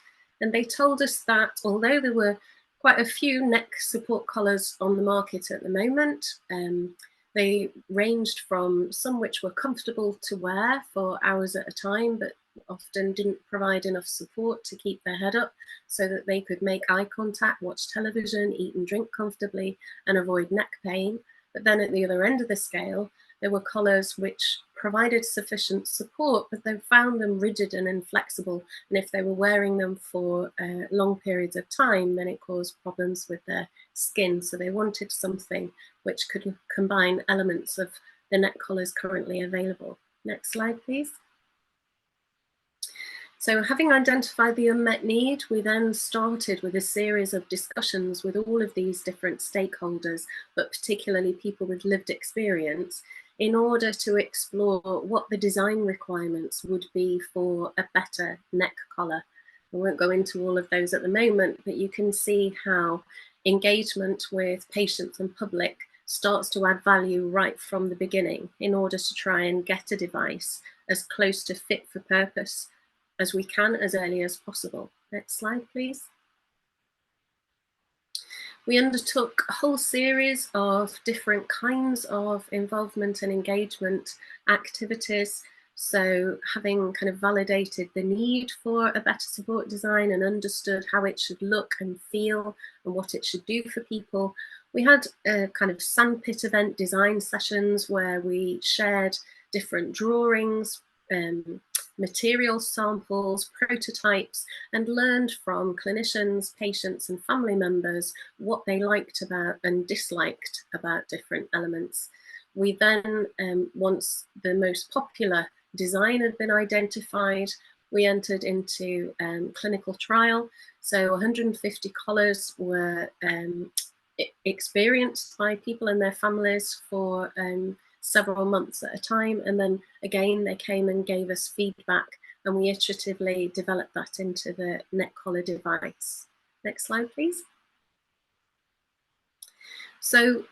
And they told us that although there were quite a few neck support collars on the market at the moment, they ranged from some which were comfortable to wear for hours at a time, but often didn't provide enough support to keep their head up so that they could make eye contact, watch television, eat and drink comfortably, and avoid neck pain. But then at the other end of the scale, there were collars which provided sufficient support, but they found them rigid and inflexible. And if they were wearing them for long periods of time, then it caused problems with their skin. So they wanted something which could combine elements of the neck collars currently available. Next slide, please. So having identified the unmet need, we then started with a series of discussions with all of these different stakeholders, but particularly people with lived experience, in order to explore what the design requirements would be for a better neck collar. I won't go into all of those at the moment, but you can see how engagement with patients and public starts to add value right from the beginning in order to try and get a device as close to fit for purpose as we can as early as possible. Next slide, please. We undertook a whole series of different kinds of involvement and engagement activities. So having kind of validated the need for a better support design and understood how it should look and feel and what it should do for people, we had a kind of sandpit event design sessions where we shared different drawings, material samples, prototypes, and learned from clinicians, patients, and family members what they liked about and disliked about different elements. We then, once the most popular design had been identified, we entered into clinical trial. So 150 collars were experienced by people and their families for several months at a time. And then again, they came and gave us feedback, and we iteratively developed that into the neck collar device. Next slide, please. So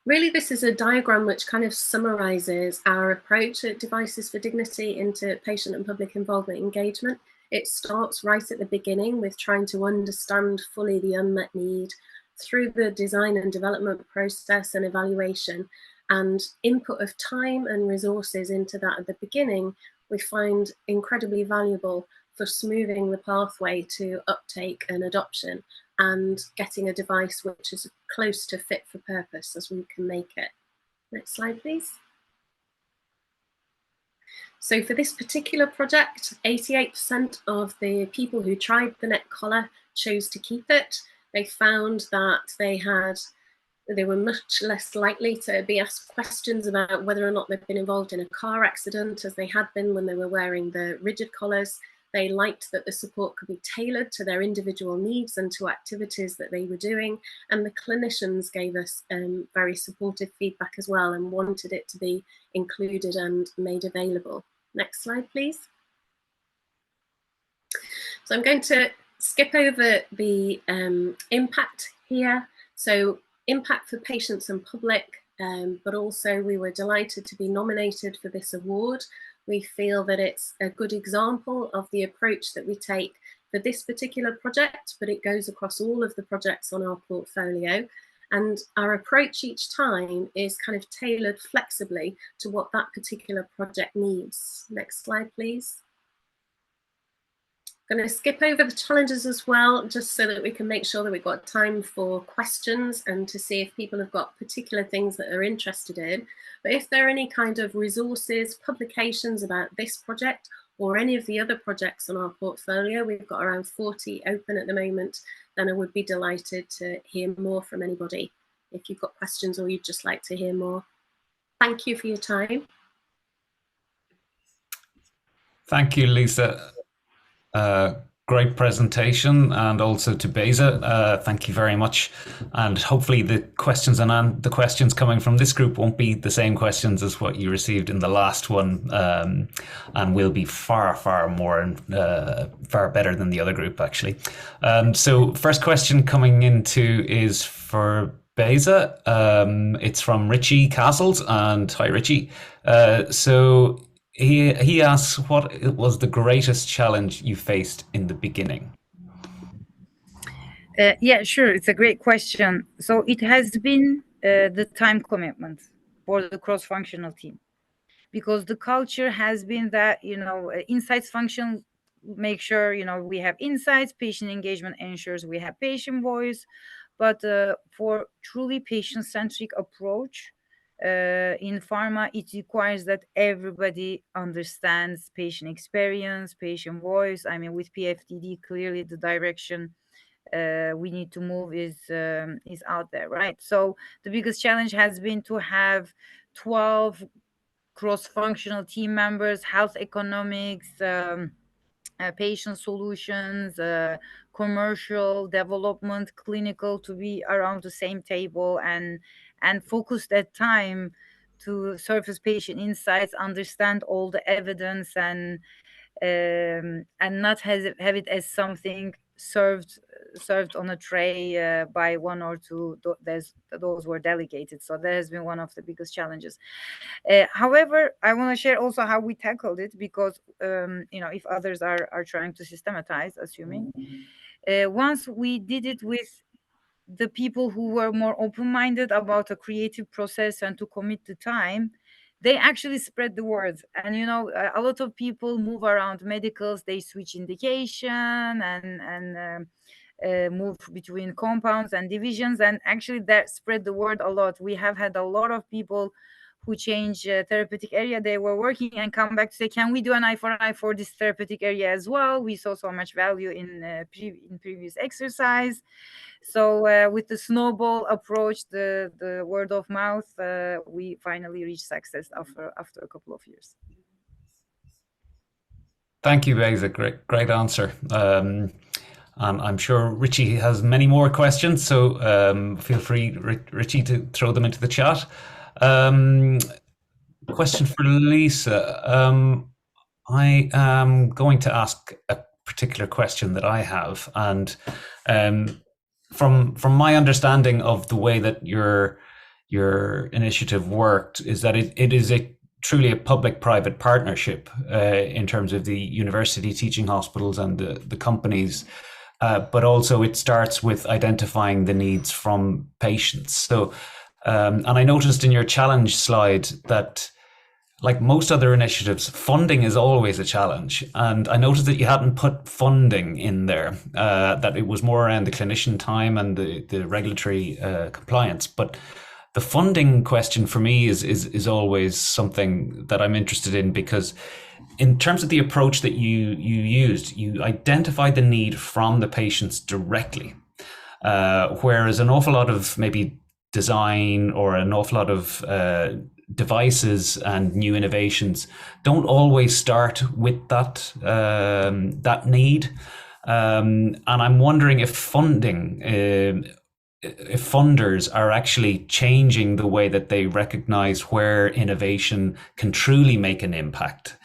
really, this is a diagram which kind of summarizes our approach at Devices for Dignity into patient and public involvement engagement. It starts right at the beginning with trying to understand fully the unmet need through the design and development process and evaluation, and input of time and resources into that at the beginning, we find incredibly valuable for smoothing the pathway to uptake and adoption and getting a device which is close to fit for purpose as we can make it. Next slide, please. So for this particular project, 88% of the people who tried the neck collar chose to keep it. They found that they were much less likely to be asked questions about whether or not they'd been involved in a car accident as they had been when they were wearing the rigid collars. They liked that the support could be tailored to their individual needs and to activities that they were doing. And the clinicians gave us very supportive feedback as well and wanted it to be included and made available. Next slide, please. So I'm going to skip over the impact here. So impact for patients and public, but also we were delighted to be nominated for this award. We feel that it's a good example of the approach that we take for this particular project, but it goes across all of the projects on our portfolio. And our approach each time is kind of tailored flexibly to what that particular project needs. Next slide, please. I'm going to skip over the challenges as well, just so that we can make sure that we've got time for questions and to see if people have got particular things that they're interested in. But if there are any kind of resources, publications about this project or any of the other projects on our portfolio, we've got around 40 open at the moment, then I would be delighted to hear more from anybody if you've got questions or you'd just like to hear more. Thank you for your time. Thank you, Lisa. Great presentation, and also to Beza, thank you very much. And hopefully the questions coming from this group won't be the same questions as what you received in the last one, and will be far better than the other group actually. So first question coming into is for Beza. It's from Richie Castles, and hi Richie. So he asks, what was the greatest challenge you faced in the beginning? Yeah, sure. It's a great question. So it has been the time commitment for the cross-functional team, because the culture has been that, insights function, make sure, we have insights, patient engagement ensures we have patient voice. But for truly patient-centric approach, in pharma, it requires that everybody understands patient experience, patient voice. I mean, with PFDD, clearly the direction we need to move is out there, right? So the biggest challenge has been to have 12 cross-functional team members, health economics, patient solutions, commercial development, clinical, to be around the same table and focus that time to surface patient insights, understand all the evidence, and not have it as something served on a tray by one or two. Those were delegated, so that has been one of the biggest challenges. However, I want to share also how we tackled it, because if others are trying to systematize, assuming once we did it with the people who were more open-minded about a creative process and to commit the time, they actually spread the word. And a lot of people move around medicals, they switch indication and move between compounds and divisions, and actually that spread the word a lot. We have had a lot of people who change therapeutic area they were working and come back to say, can we do an eye for an eye for this therapeutic area as well? We saw so much value in previous exercise. So with the snowball approach, the word of mouth, we finally reached success after a couple of years. Thank you, Beza. Great answer. And I'm sure Richie has many more questions, so feel free, Richie, to throw them into the chat. Question for Lisa. I am going to ask a particular question that I have, and from my understanding of the way that your initiative worked, is that it is truly a public-private partnership in terms of the university teaching hospitals and the companies, but also it starts with identifying the needs from patients. So, and I noticed in your challenge slide that, like most other initiatives, funding is always a challenge. And I noticed that you hadn't put funding in there, that it was more around the clinician time and the regulatory compliance. But the funding question for me is always something that I'm interested in, because in terms of the approach that you used, you identified the need from the patients directly, whereas an awful lot of maybe design or an awful lot of devices and new innovations don't always start with that that need, and I'm wondering if funding, if funders are actually changing the way that they recognize where innovation can truly make an impact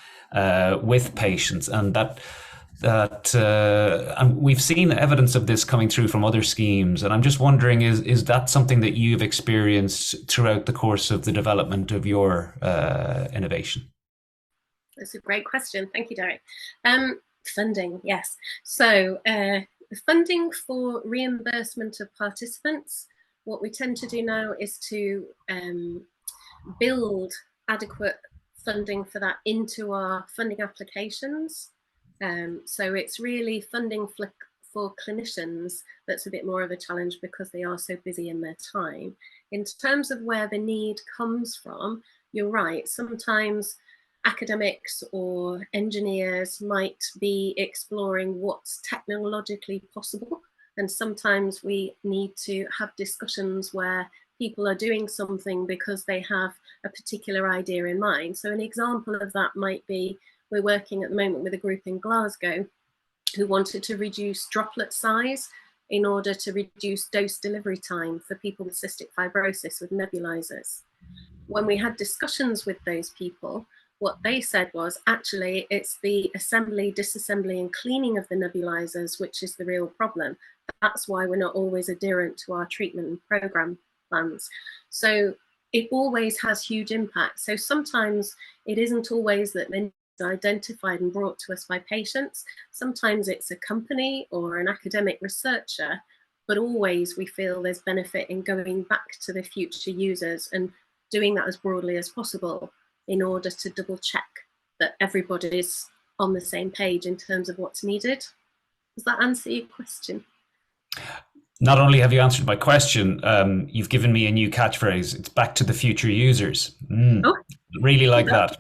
with patients, and and we've seen evidence of this coming through from other schemes. And I'm just wondering, is that something that you've experienced throughout the course of the development of your innovation? That's a great question. Thank you, Derek. Funding, yes. So funding for reimbursement of participants, what we tend to do now is to build adequate funding for that into our funding applications. So it's really funding for clinicians that's a bit more of a challenge, because they are so busy in their time. In terms of where the need comes from, you're right. Sometimes academics or engineers might be exploring what's technologically possible. And sometimes we need to have discussions where people are doing something because they have a particular idea in mind. So an example of that might be, we're working at the moment with a group in Glasgow who wanted to reduce droplet size in order to reduce dose delivery time for people with cystic fibrosis with nebulizers. When we had discussions with those people, what they said was, actually, it's the assembly, disassembly, and cleaning of the nebulizers which is the real problem. That's why we're not always adherent to our treatment and program plans. So it always has huge impact. So sometimes it isn't always that the identified and brought to us by patients. Sometimes it's a company or an academic researcher, but always we feel there's benefit in going back to the future users and doing that as broadly as possible in order to double check that everybody's on the same page in terms of what's needed. Does that answer your question? Not only have you answered my question, you've given me a new catchphrase. It's back to the future users. Oh, really like that.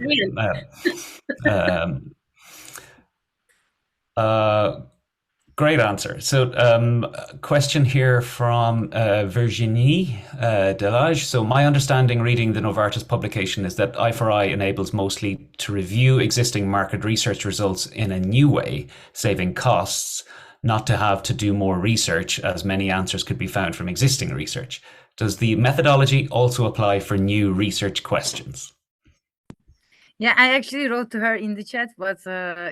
Great answer. So question here from Virginie Delage. So my understanding reading the Novartis publication is that I4I enables mostly to review existing market research results in a new way, saving costs, not to have to do more research, as many answers could be found from existing research. Does the methodology also apply for new research questions? Yeah, I actually wrote to her in the chat, but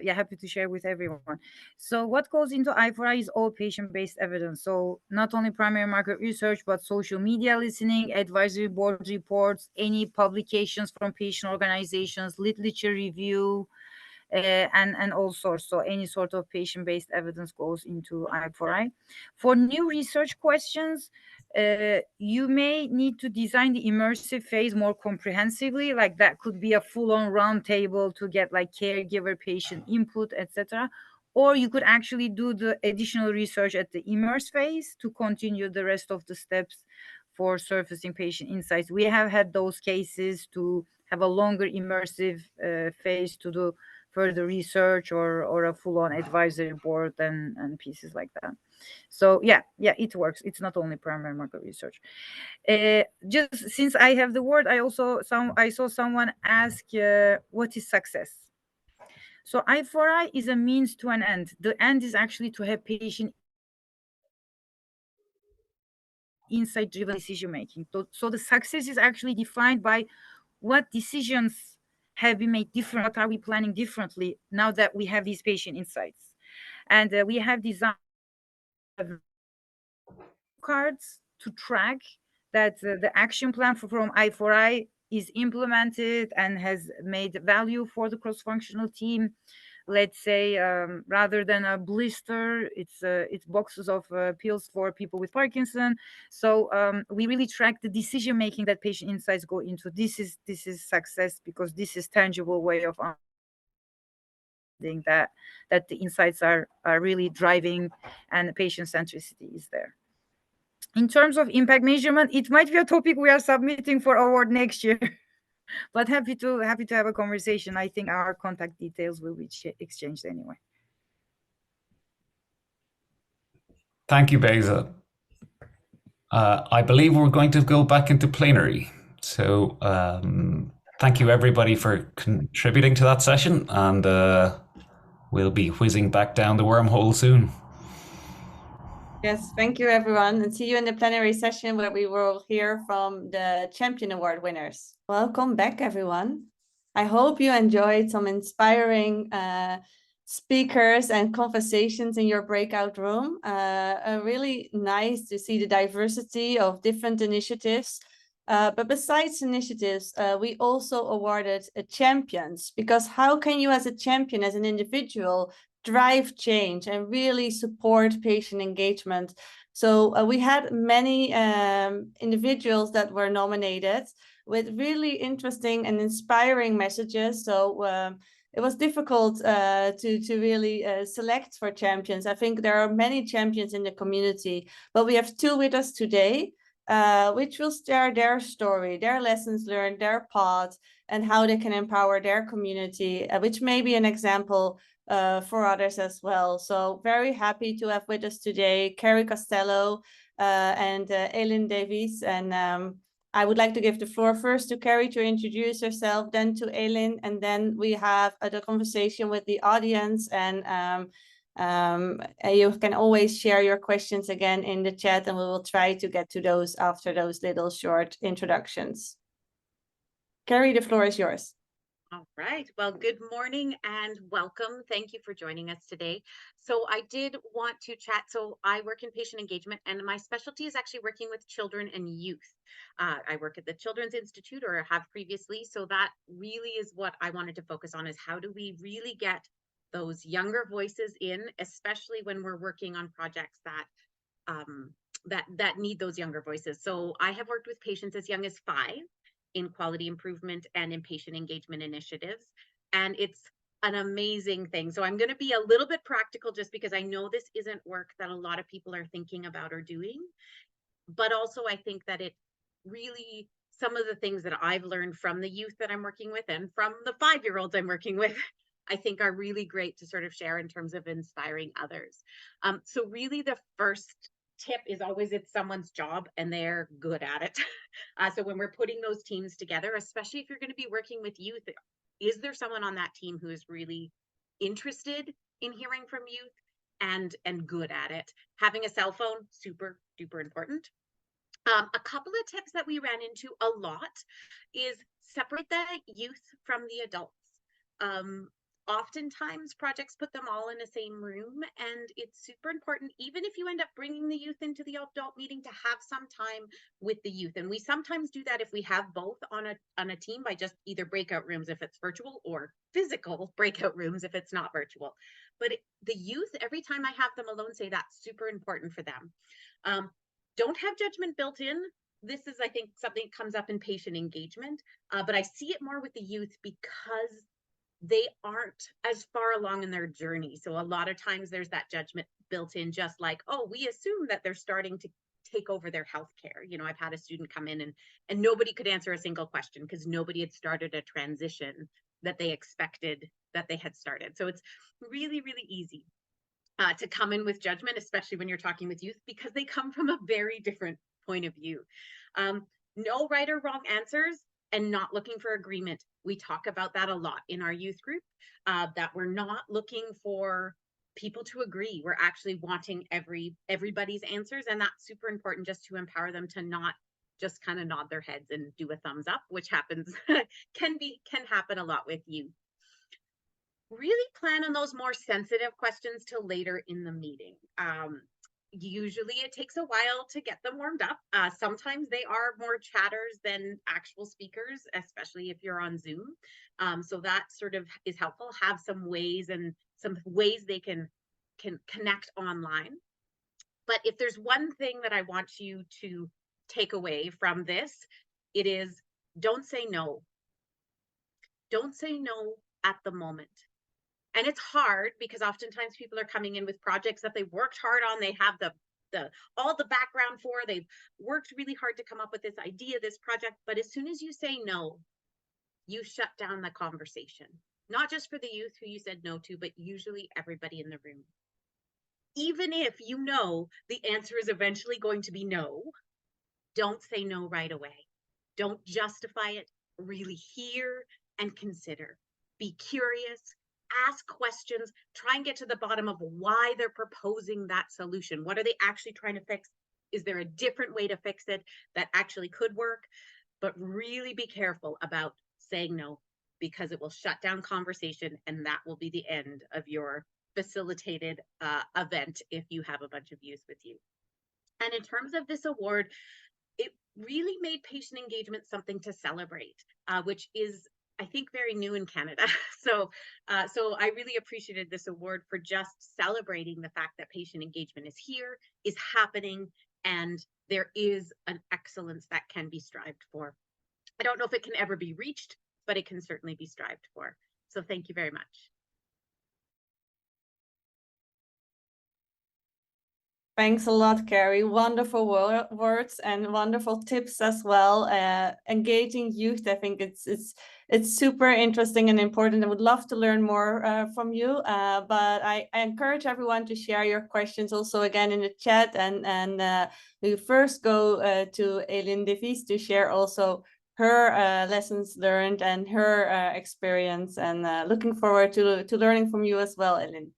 yeah, happy to share with everyone. So what goes into I4I is all patient-based evidence. So not only primary market research, but social media listening, advisory board reports, any publications from patient organizations, literature review, and all sorts. So any sort of patient-based evidence goes into I4I. For new research questions, you may need to design the immersive phase more comprehensively. Like that could be a full-on round table to get like caregiver patient input, etc. Or you could actually do the additional research at the immerse phase to continue the rest of the steps for surfacing patient insights. We have had those cases to have a longer immersive phase to do further research or a full-on advisory board and pieces like that. So yeah, it works. It's not only primary market research. Just since I have the word, I saw someone ask, what is success? So I4I is a means to an end. The end is actually to have patient insight-driven decision making. So the success is actually defined by what decisions have been made different? What are we planning differently now that we have these patient insights? And we have designed cards to track that the action plan from I4I is implemented and has made value for the cross-functional team. Let's say, rather than a blister, it's boxes of pills for people with Parkinson. So we really track the decision making that patient insights go into. This is success because this is tangible way of that the insights are really driving and patient centricity is there. In terms of impact measurement, it might be a topic we are submitting for award next year. But happy to have a conversation. I think our contact details will be exchanged anyway. Thank you, Beza. I believe we're going to go back into plenary. So thank you everybody for contributing to that session, and we'll be whizzing back down the wormhole soon. Yes, thank you everyone, and see you in the plenary session where we will hear from the Champion Award winners. Welcome back everyone. I hope you enjoyed some inspiring speakers and conversations in your breakout room. Really nice to see the diversity of different initiatives. But besides initiatives, we also awarded champions, because how can you as a champion, as an individual, drive change and really support patient engagement? So we had many individuals that were nominated with really interesting and inspiring messages. So it was difficult to really select for champions. I think there are many champions in the community, but we have two with us today, which will share their story, their lessons learned, their path, and how they can empower their community, which may be an example for others as well. So very happy to have with us today Carrie Costello and Eileen Davies. And I would like to give the floor first to Carrie to introduce herself, then to Eileen, and then we have the conversation with the audience. And you can always share your questions again in the chat, and we will try to get to those after those little short introductions. Carrie, the floor is yours. All right. Well, good morning and welcome. Thank you for joining us today. So I did want to chat. So I work in patient engagement, and my specialty is actually working with children and youth. I work at the Children's Institute, or have previously. So that really is what I wanted to focus on, is how do we really get those younger voices in, especially when we're working on projects that need those younger voices. So I have worked with patients as young as 5 in quality improvement and in patient engagement initiatives. And it's an amazing thing. So I'm going to be a little bit practical, just because I know this isn't work that a lot of people are thinking about or doing. But also I think that it really, some of the things that I've learned from the youth that I'm working with and from the 5-year-olds I'm working with, I think are really great to sort of share in terms of inspiring others. So really the first tip is always, it's someone's job and they're good at it. So when we're putting those teams together, especially if you're going to be working with youth, is there someone on that team who is really interested in hearing from youth and good at it? Having a cell phone, super duper important. A couple of tips that we ran into a lot is separate the youth from the adults. Oftentimes projects put them all in the same room, and it's super important, even if you end up bringing the youth into the adult meeting, to have some time with the youth. And we sometimes do that if we have both on a team, by just either breakout rooms if it's virtual, or physical breakout rooms if it's not virtual. But the youth, every time I have them alone, say that's super important for them. Don't have judgment built in. This is, I think, something that comes up in patient engagement, but I see it more with the youth because they aren't as far along in their journey. So a lot of times there's that judgment built in, just like, oh, we assume that they're starting to take over their healthcare. You know, I've had a student come in and nobody could answer a single question because nobody had started a transition that they expected that they had started. So it's really, really easy to come in with judgment, especially when you're talking with youth, because they come from a very different point of view. No right or wrong answers, and not looking for agreement. We talk about that a lot in our youth group, that we're not looking for people to agree. We're actually wanting everybody's answers, and that's super important, just to empower them to not just kind of nod their heads and do a thumbs up, which happens, can happen a lot with youth. Really plan on those more sensitive questions till later in the meeting. Usually it takes a while to get them warmed up. Sometimes they are more chatters than actual speakers, especially if you're on Zoom. So that sort of is helpful. Have some ways they can connect online. But if there's one thing that I want you to take away from this, it is don't say no. Don't say no at the moment. And it's hard because oftentimes people are coming in with projects that they worked hard on. They have all the background for, they've worked really hard to come up with this idea, this project. But as soon as you say no, you shut down the conversation, not just for the youth who you said no to, but usually everybody in the room. Even if you know the answer is eventually going to be no, don't say no right away. Don't justify it. Really hear and consider. Be curious. Ask questions, try and get to the bottom of why they're proposing that solution. What are they actually trying to fix? Is there a different way to fix it that actually could work? But really be careful about saying no, because it will shut down conversation, and that will be the end of your facilitated event if you have a bunch of youth with you. And in terms of this award, it really made patient engagement something to celebrate, which is, I think, very new in Canada. So I really appreciated this award for just celebrating the fact that patient engagement is here, is happening, and there is an excellence that can be strived for. I don't know if it can ever be reached, but it can certainly be strived for. So thank you very much. Thanks a lot, Carrie. Wonderful words and wonderful tips as well. Engaging youth, I think it's super interesting and important. I would love to learn more from you, but I encourage everyone to share your questions also again in the chat. And we first go to Eileen de Vries to share also her lessons learned and her experience. And looking forward to learning from you as well, Eileen.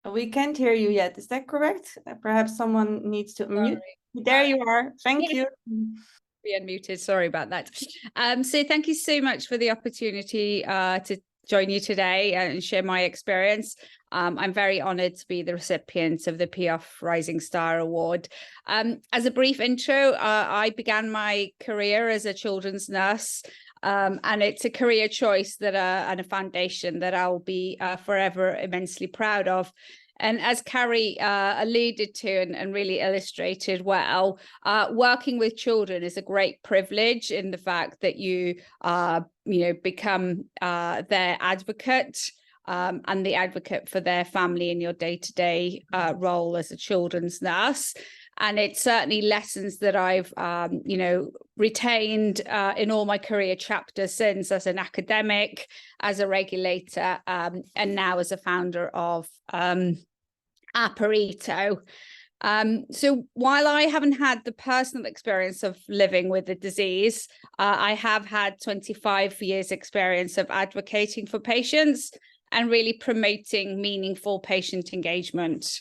We can't hear you yet. Is that correct? Perhaps someone needs to unmute. There you are. Thank you. Be unmuted. Sorry about that. So thank you so much for the opportunity to join you today and share my experience. I'm very honoured to be the recipient of the PEOF Rising Star Award. As a brief intro, I began my career as a children's nurse. And it's a career choice that and a foundation that I'll be forever immensely proud of. And as Carrie alluded to and really illustrated well, working with children is a great privilege in the fact that you become their advocate and the advocate for their family in your day-to-day role as a children's nurse. And it's certainly lessons that I've, retained in all my career chapters since, as an academic, as a regulator, and now as a founder of Aperito. So while I haven't had the personal experience of living with the disease, I have had 25 years experience of advocating for patients and really promoting meaningful patient engagement.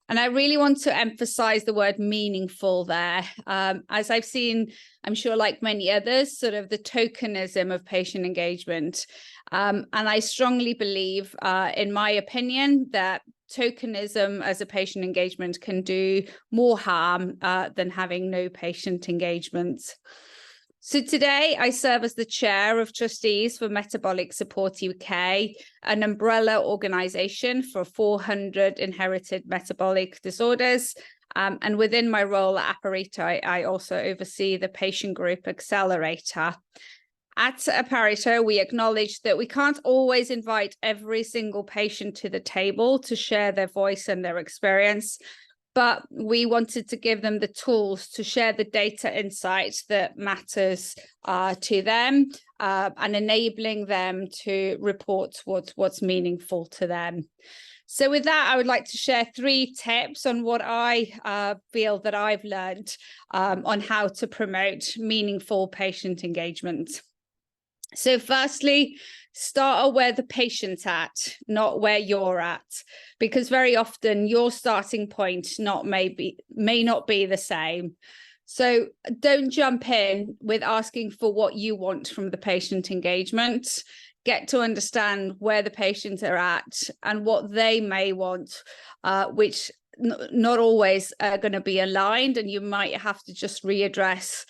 And I really want to emphasize the word meaningful there. As I've seen, I'm sure like many others, sort of the tokenism of patient engagement. And I strongly believe, in my opinion, that tokenism as a patient engagement can do more harm than having no patient engagement. So today I serve as the chair of trustees for Metabolic Support UK, an umbrella organisation for 400 inherited metabolic disorders. And within my role at Aperito, I also oversee the patient group accelerator. At Aperito, we acknowledge that we can't always invite every single patient to the table to share their voice and their experience, but we wanted to give them the tools to share the data insights that matters to them and enabling them to report what's meaningful to them. So with that, I would like to share 3 tips on what I feel that I've learned on how to promote meaningful patient engagement. So firstly, start where the patient's at, not where you're at, because very often your starting point may not be the same. So don't jump in with asking for what you want from the patient engagement. Get to understand where the patients are at and what they may want, which not always are going to be aligned, and you might have to just readdress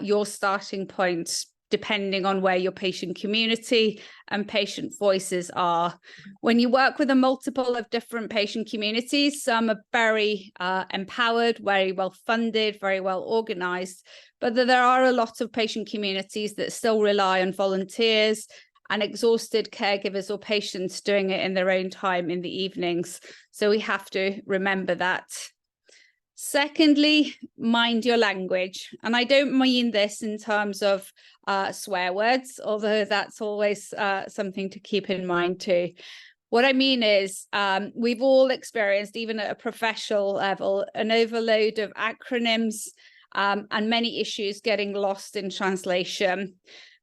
your starting point depending on where your patient community and patient voices are. When you work with a multiple of different patient communities, some are very empowered, very well funded, very well organized, but there are a lot of patient communities that still rely on volunteers and exhausted caregivers or patients doing it in their own time in the evenings. So we have to remember that. Secondly, mind your language. And I don't mean this in terms of swear words, although that's always something to keep in mind too. What I mean is we've all experienced, even at a professional level, an overload of acronyms and many issues getting lost in translation.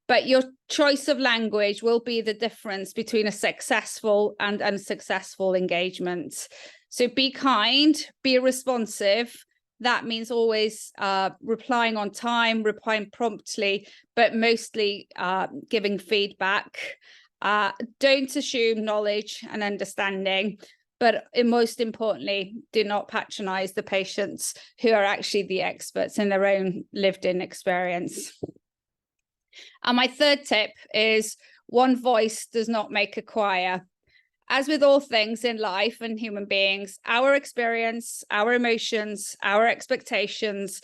But your choice of language will be the difference between a successful and unsuccessful engagement. So be kind, be responsive. That means always replying on time, replying promptly, but mostly giving feedback. Don't assume knowledge and understanding, but most importantly, do not patronize the patients who are actually the experts in their own lived-in experience. And my third tip is one voice does not make a choir. As with all things in life and human beings, our experience, our emotions, our expectations,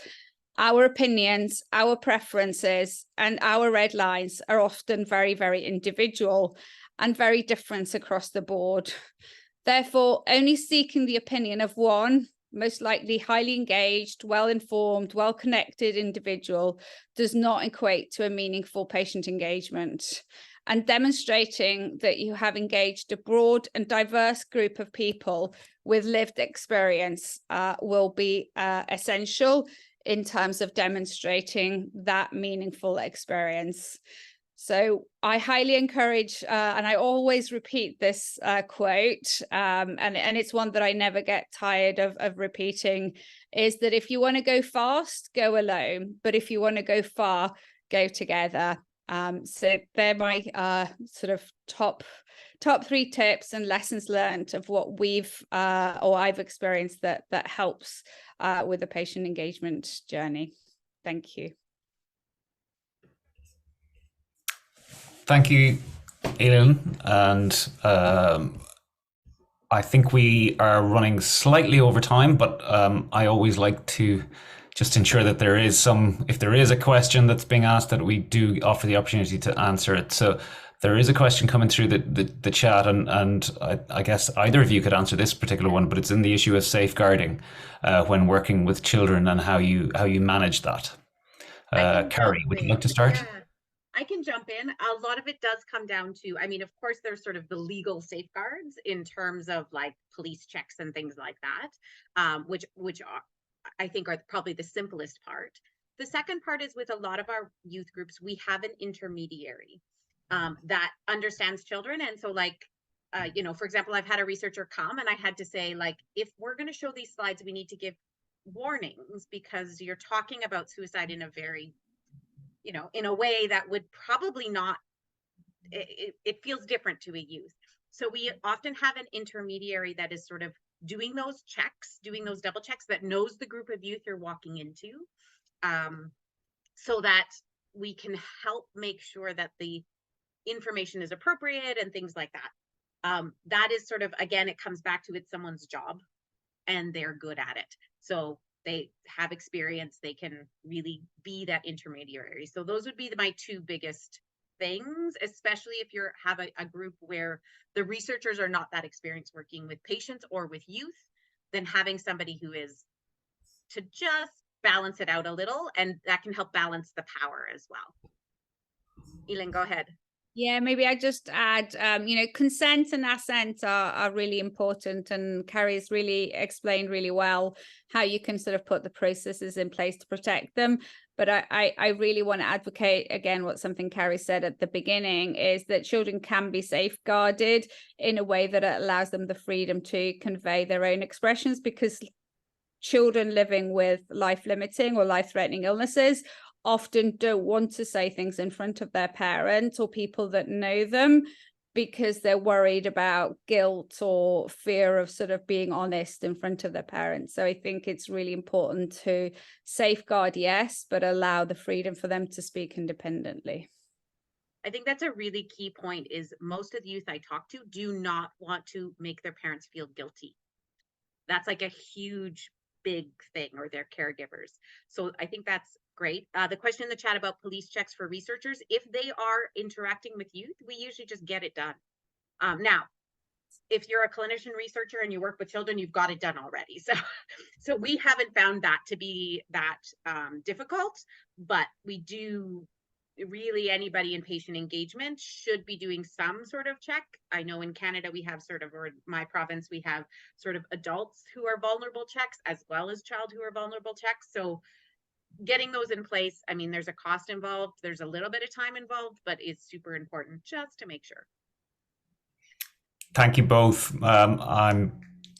our opinions, our preferences, and our red lines are often very, very individual and very different across the board. Therefore, only seeking the opinion of one, most likely highly engaged, well-informed, well-connected individual does not equate to a meaningful patient engagement. And demonstrating that you have engaged a broad and diverse group of people with lived experience will be essential in terms of demonstrating that meaningful experience. So I highly encourage, and I always repeat this quote, and it's one that I never get tired of repeating, is that if you want to go fast, go alone. But if you want to go far, go together. So they're my sort of top 3 tips and lessons learned of what we've or I've experienced that helps with the patient engagement journey. Thank you. Thank you, Elin. And I think we are running slightly over time, but I always like to just ensure that if there is a question that's being asked, that we do offer the opportunity to answer it. So there is a question coming through the chat, and I guess either of you could answer this particular one, but it's in the issue of safeguarding when working with children and how you manage that. Carrie, would you like to start? Yeah. I can jump in. A lot of it does come down to, I mean, of course, there's sort of the legal safeguards in terms of like police checks and things like that, which are, I think, are probably the simplest part. The second part is with a lot of our youth groups, we have an intermediary that understands children. And so like, you know, for example, I've had a researcher come and I had to say, like, if we're going to show these slides, we need to give warnings because you're talking about suicide in a very, you know, in a way that would probably not, it feels different to a youth. So we often have an intermediary that is sort of doing those checks, doing those double checks, that knows the group of youth you're walking into, so that we can help make sure that the information is appropriate and things like that. That is sort of, again, it comes back to it's someone's job and they're good at it. So they have experience, they can really be that intermediary. So those would be my 2 biggest things, especially if you have a group where the researchers are not that experienced working with patients or with youth, then having somebody who is to just balance it out a little, and that can help balance the power as well. Elin, go ahead. Yeah, maybe I just add, consent and assent are really important, and Carrie's really explained really well how you can sort of put the processes in place to protect them. But I really want to advocate again what something Carrie said at the beginning, is that children can be safeguarded in a way that allows them the freedom to convey their own expressions, because children living with life-limiting or life-threatening illnesses often don't want to say things in front of their parents or people that know them, because they're worried about guilt or fear of sort of being honest in front of their parents. So I think it's really important to safeguard, yes, but allow the freedom for them to speak independently. I think that's a really key point, is most of the youth I talk to do not want to make their parents feel guilty. That's like a huge, big thing, or their caregivers. So I think that's great. The question in the chat about police checks for researchers, if they are interacting with youth, we usually just get it done. Now, if you're a clinician researcher and you work with children, you've got it done already. So we haven't found that to be that difficult, but we do really, anybody in patient engagement should be doing some sort of check. I know in Canada we have sort of, or my province, we have sort of adults who are vulnerable checks as well as child who are vulnerable checks. So getting those in place, I mean, there's a cost involved, there's a little bit of time involved, but it's super important just to make sure. Thank you both. I'm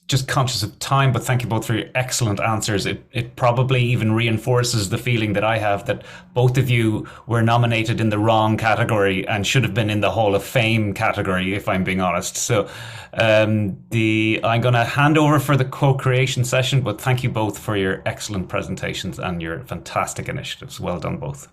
just conscious of time, but thank you both for your excellent answers. It probably even reinforces the feeling that I have that both of you were nominated in the wrong category and should have been in the Hall of Fame category, if I'm being honest. So I'm going to hand over for the co-creation session, but thank you both for your excellent presentations and your fantastic initiatives. Well done, both.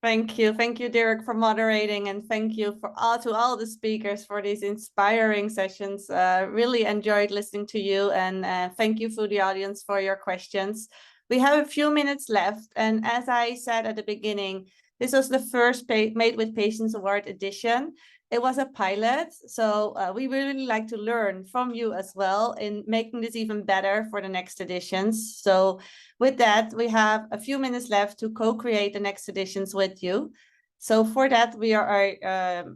Thank you, Derek, for moderating, and thank you to all the speakers for these inspiring sessions. Really enjoyed listening to you, and thank you for the audience for your questions. We have a few minutes left, and as I said at the beginning, this was the first Made with Patients Award edition. It was a pilot, so we really like to learn from you as well in making this even better for the next editions. So with that, we have a few minutes left to co-create the next editions with you. So for that, we are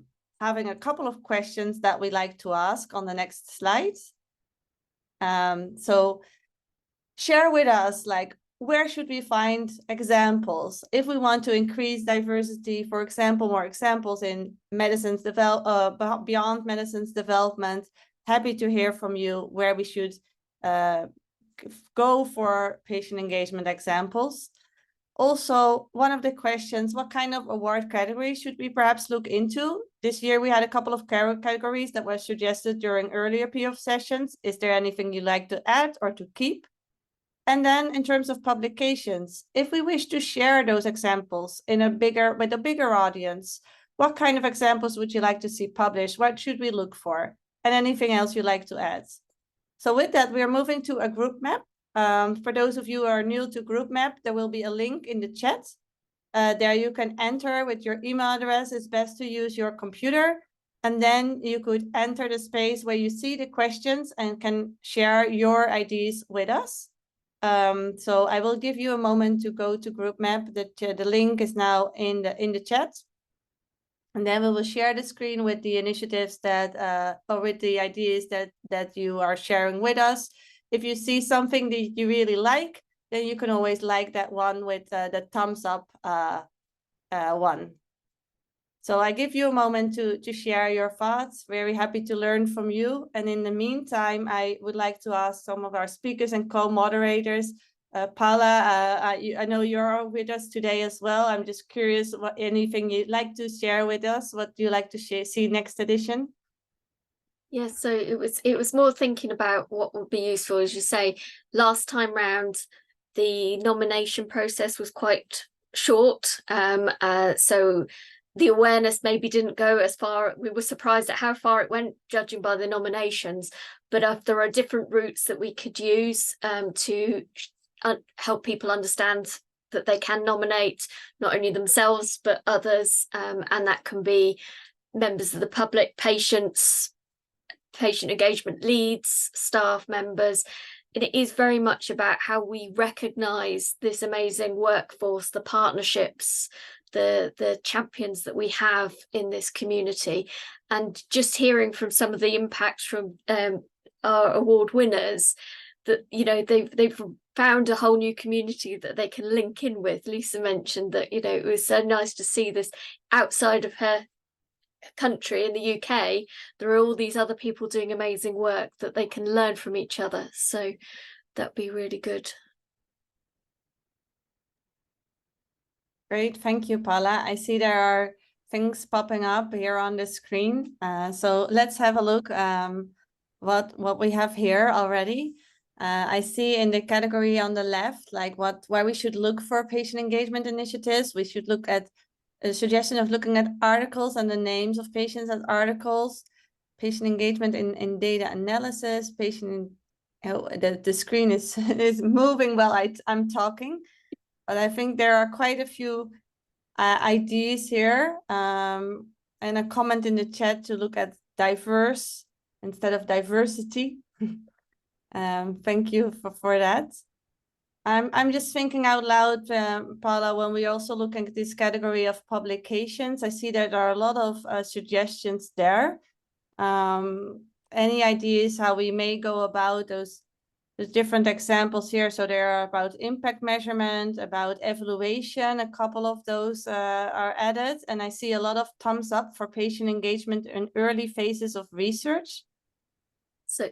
having a couple of questions that we like to ask on the next slides. So share with us, like, where should we find examples if we want to increase diversity? For example, more examples in medicines beyond medicines development. Happy to hear from you where we should go for patient engagement examples. Also, one of the questions, what kind of award category should we perhaps look into? This year we had a couple of categories that were suggested during earlier PEOF sessions. Is there anything you'd like to add or to keep? And then in terms of publications, if we wish to share those examples with a bigger audience, what kind of examples would you like to see published? What should we look for? And anything else you'd like to add? So with that, we are moving to a group map. For those of you who are new to group map, there will be a link in the chat. There you can enter with your email address. It's best to use your computer. And then you could enter the space where you see the questions and can share your ideas with us. So I will give you a moment to go to group map. The link is now in the chat. And then we will share the screen with the initiatives that or with the ideas that you are sharing with us. If you see something that you really like, then you can always like that one with the thumbs up one. So I give you a moment to share your thoughts. Very happy to learn from you. And in the meantime, I would like to ask some of our speakers and co-moderators. Paula, I know you're with us today as well. I'm just curious, anything you'd like to share with us? What do you like to see next edition? Yes, so it was more thinking about what would be useful. As you say, last time round, the nomination process was quite short. So the awareness maybe didn't go as far. We were surprised at how far it went, judging by the nominations. But if there are different routes that we could use to help people understand that they can nominate not only themselves, but others. And that can be members of the public, patients, patient engagement leads, staff members. And it is very much about how we recognise this amazing workforce, the partnerships the champions that we have in this community, and just hearing from some of the impacts from our award winners, that they've found a whole new community that they can link in with. Lisa mentioned that it was so nice to see this outside of her country in the UK. There are all these other people doing amazing work that they can learn from each other, so that'd be really good. Great, thank you, Paula. I see there are things popping up here on the screen, so let's have a look what we have here already. I see in the category on the left, like where we should look for patient engagement initiatives. We should look at a suggestion of looking at articles and the names of patients as articles, patient engagement in data analysis, the screen is is moving while I'm talking, but I think there are quite a few ideas here, and a comment in the chat to look at diverse instead of diversity. Thank you for that. I'm just thinking out loud, Paula, when we also look at this category of publications, I see that there are a lot of suggestions there. Any ideas how we may go about those different examples here? So there are about impact measurement, about evaluation, a couple of those are added, and I see a lot of thumbs up for patient engagement in early phases of research.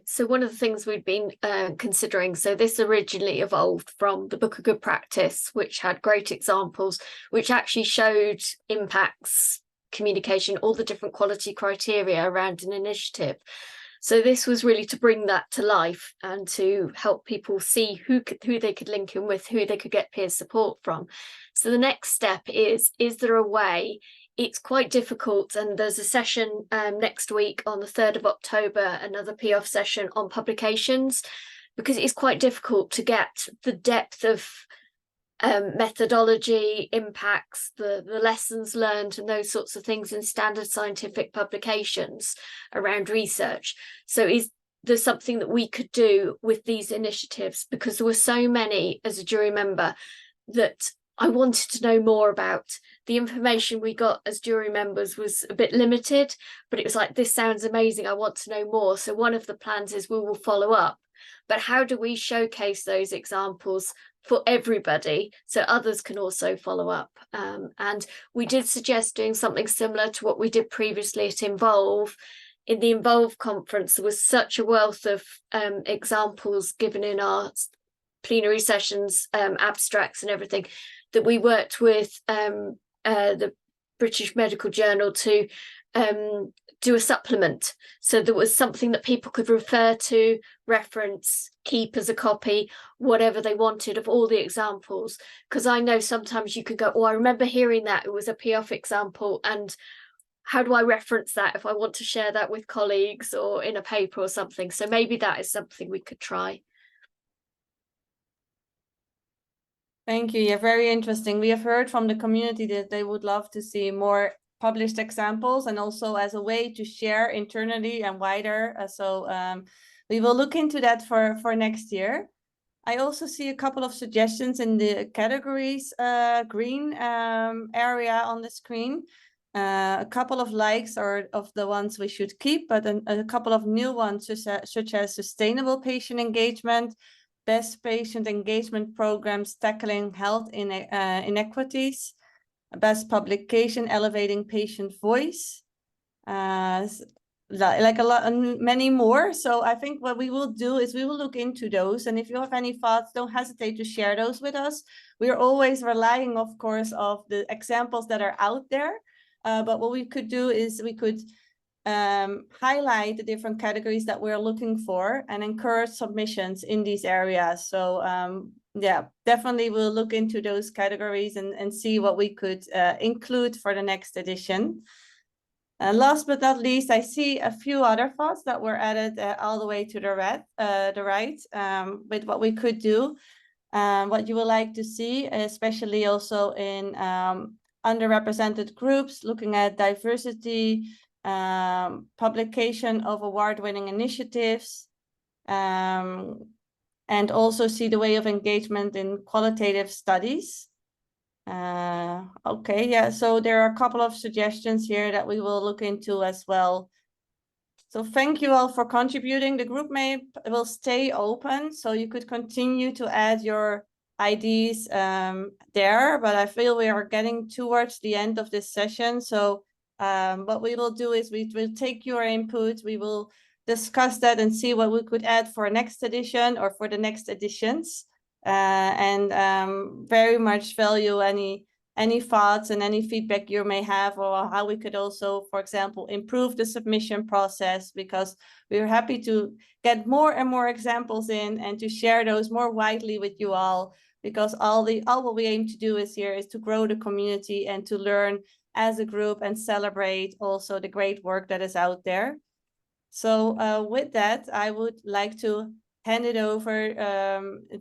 So one of the things we've been considering, so this originally evolved from the Book of Good Practice, which had great examples, which actually showed impacts, communication, all the different quality criteria around an initiative. So this was really to bring that to life and to help people see who they could link in with, who they could get peer support from. So the next step is there a way? It's quite difficult, and there's a session next week on the 3rd of October, another PEOF session on publications, because it's quite difficult to get the depth of methodology, impacts, the lessons learned and those sorts of things in standard scientific publications around research. So is there something that we could do with these initiatives? Because there were so many as a jury member that I wanted to know more about. The information we got as jury members was a bit limited, but it was like, this sounds amazing, I want to know more. So one of the plans is we will follow up, but how do we showcase those examples for everybody so others can also follow up? And we did suggest doing something similar to what we did previously at Involve. In the Involve conference, there was such a wealth of examples given in our plenary sessions, abstracts and everything, that we worked with the British Medical Journal to do a supplement. So there was something that people could refer to, reference, keep as a copy, whatever they wanted of all the examples. Because I know sometimes you could go, oh, I remember hearing that, it was a PEOF example, and how do I reference that if I want to share that with colleagues or in a paper or something? So maybe that is something we could try. Thank you. Yeah, very interesting. We have heard from the community that they would love to see more published examples, and also as a way to share internally and wider. So we will look into that for next year. I also see a couple of suggestions in the categories green area on the screen. A couple of likes are of the ones we should keep, but a couple of new ones such as sustainable patient engagement, best patient engagement programs tackling health inequities, best publication elevating patient voice, like a lot, many more. So I think what we will do is we will look into those, and if you have any thoughts, don't hesitate to share those with us. We are always relying, of course, of the examples that are out there, but what we could do is we could highlight the different categories that we're looking for and encourage submissions in these areas. So yeah, definitely we'll look into those categories and see what we could include for the next edition. Last but not least, I see a few other thoughts that were added all the way to the right with what we could do, what you would like to see, especially also in underrepresented groups, looking at diversity, publication of award-winning initiatives, and also see the way of engagement in qualitative studies. Okay, yeah, so there are a couple of suggestions here that we will look into as well. So thank you all for contributing. The group will stay open, so you could continue to add your IDs there, but I feel we are getting towards the end of this session. So what we will do is we will take your input, we will discuss that and see what we could add for next edition or for the next editions. And very much value any thoughts and any feedback you may have, or how we could also, for example, improve the submission process, because we're happy to get more and more examples in and to share those more widely with you all, because all what we aim to do is to grow the community and to learn as a group and celebrate also the great work that is out there. So with that, I would like to hand it over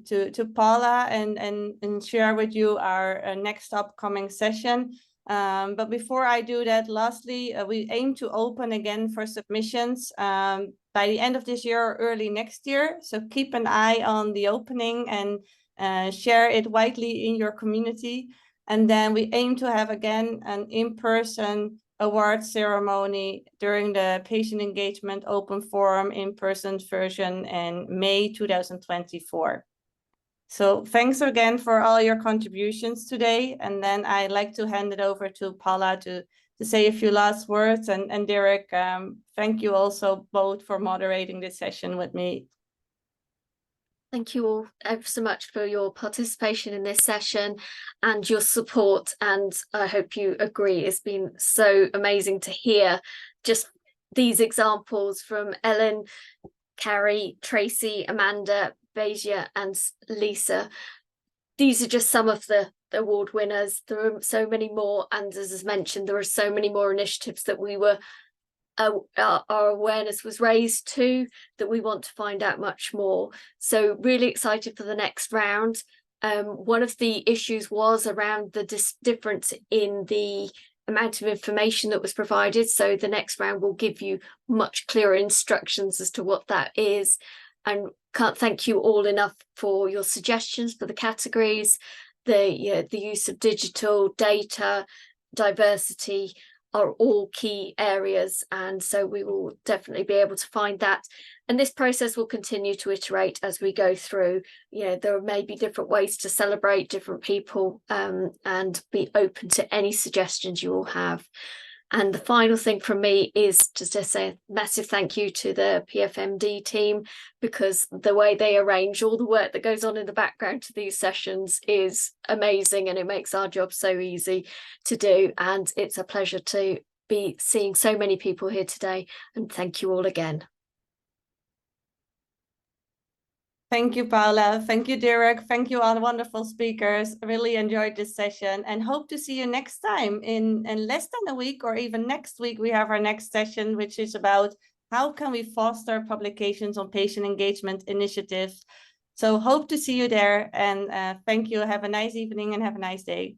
to Paula and share with you our next upcoming session. But before I do that, lastly, we aim to open again for submissions by the end of this year or early next year. So keep an eye on the opening and share it widely in your community. And then we aim to have again an in-person award ceremony during the patient engagement open forum in-person version in May 2024. So thanks again for all your contributions today. And then I'd like to hand it over to Paula to say a few last words. And Derek, thank you also both for moderating this session with me. Thank you all ever so much for your participation in this session and your support. And I hope you agree, it's been so amazing to hear just these examples from Ellen, Carrie, Tracy, Amanda, Beja and Lisa. These are just some of the award winners. There are so many more. And as is mentioned, there are so many more initiatives that we were our awareness was raised to, that we want to find out much more. So really excited for the next round. One of the issues was around the difference in the amount of information that was provided. So the next round will give you much clearer instructions as to what that is. And can't thank you all enough for your suggestions for the categories, the use of digital data, diversity, are all key areas, and so we will definitely be able to find that. And this process will continue to iterate as we go through. There may be different ways to celebrate different people, and be open to any suggestions you all have. And the final thing from me is just to say a massive thank you to the PFMD team, because the way they arrange all the work that goes on in the background to these sessions is amazing, and it makes our job so easy to do. And it's a pleasure to be seeing so many people here today. And thank you all again. Thank you, Paula. Thank you, Derek. Thank you, all wonderful speakers. I really enjoyed this session and hope to see you next time. In less than a week, or even next week, we have our next session, which is about how can we foster publications on patient engagement initiatives. So hope to see you there, and thank you. Have a nice evening and have a nice day.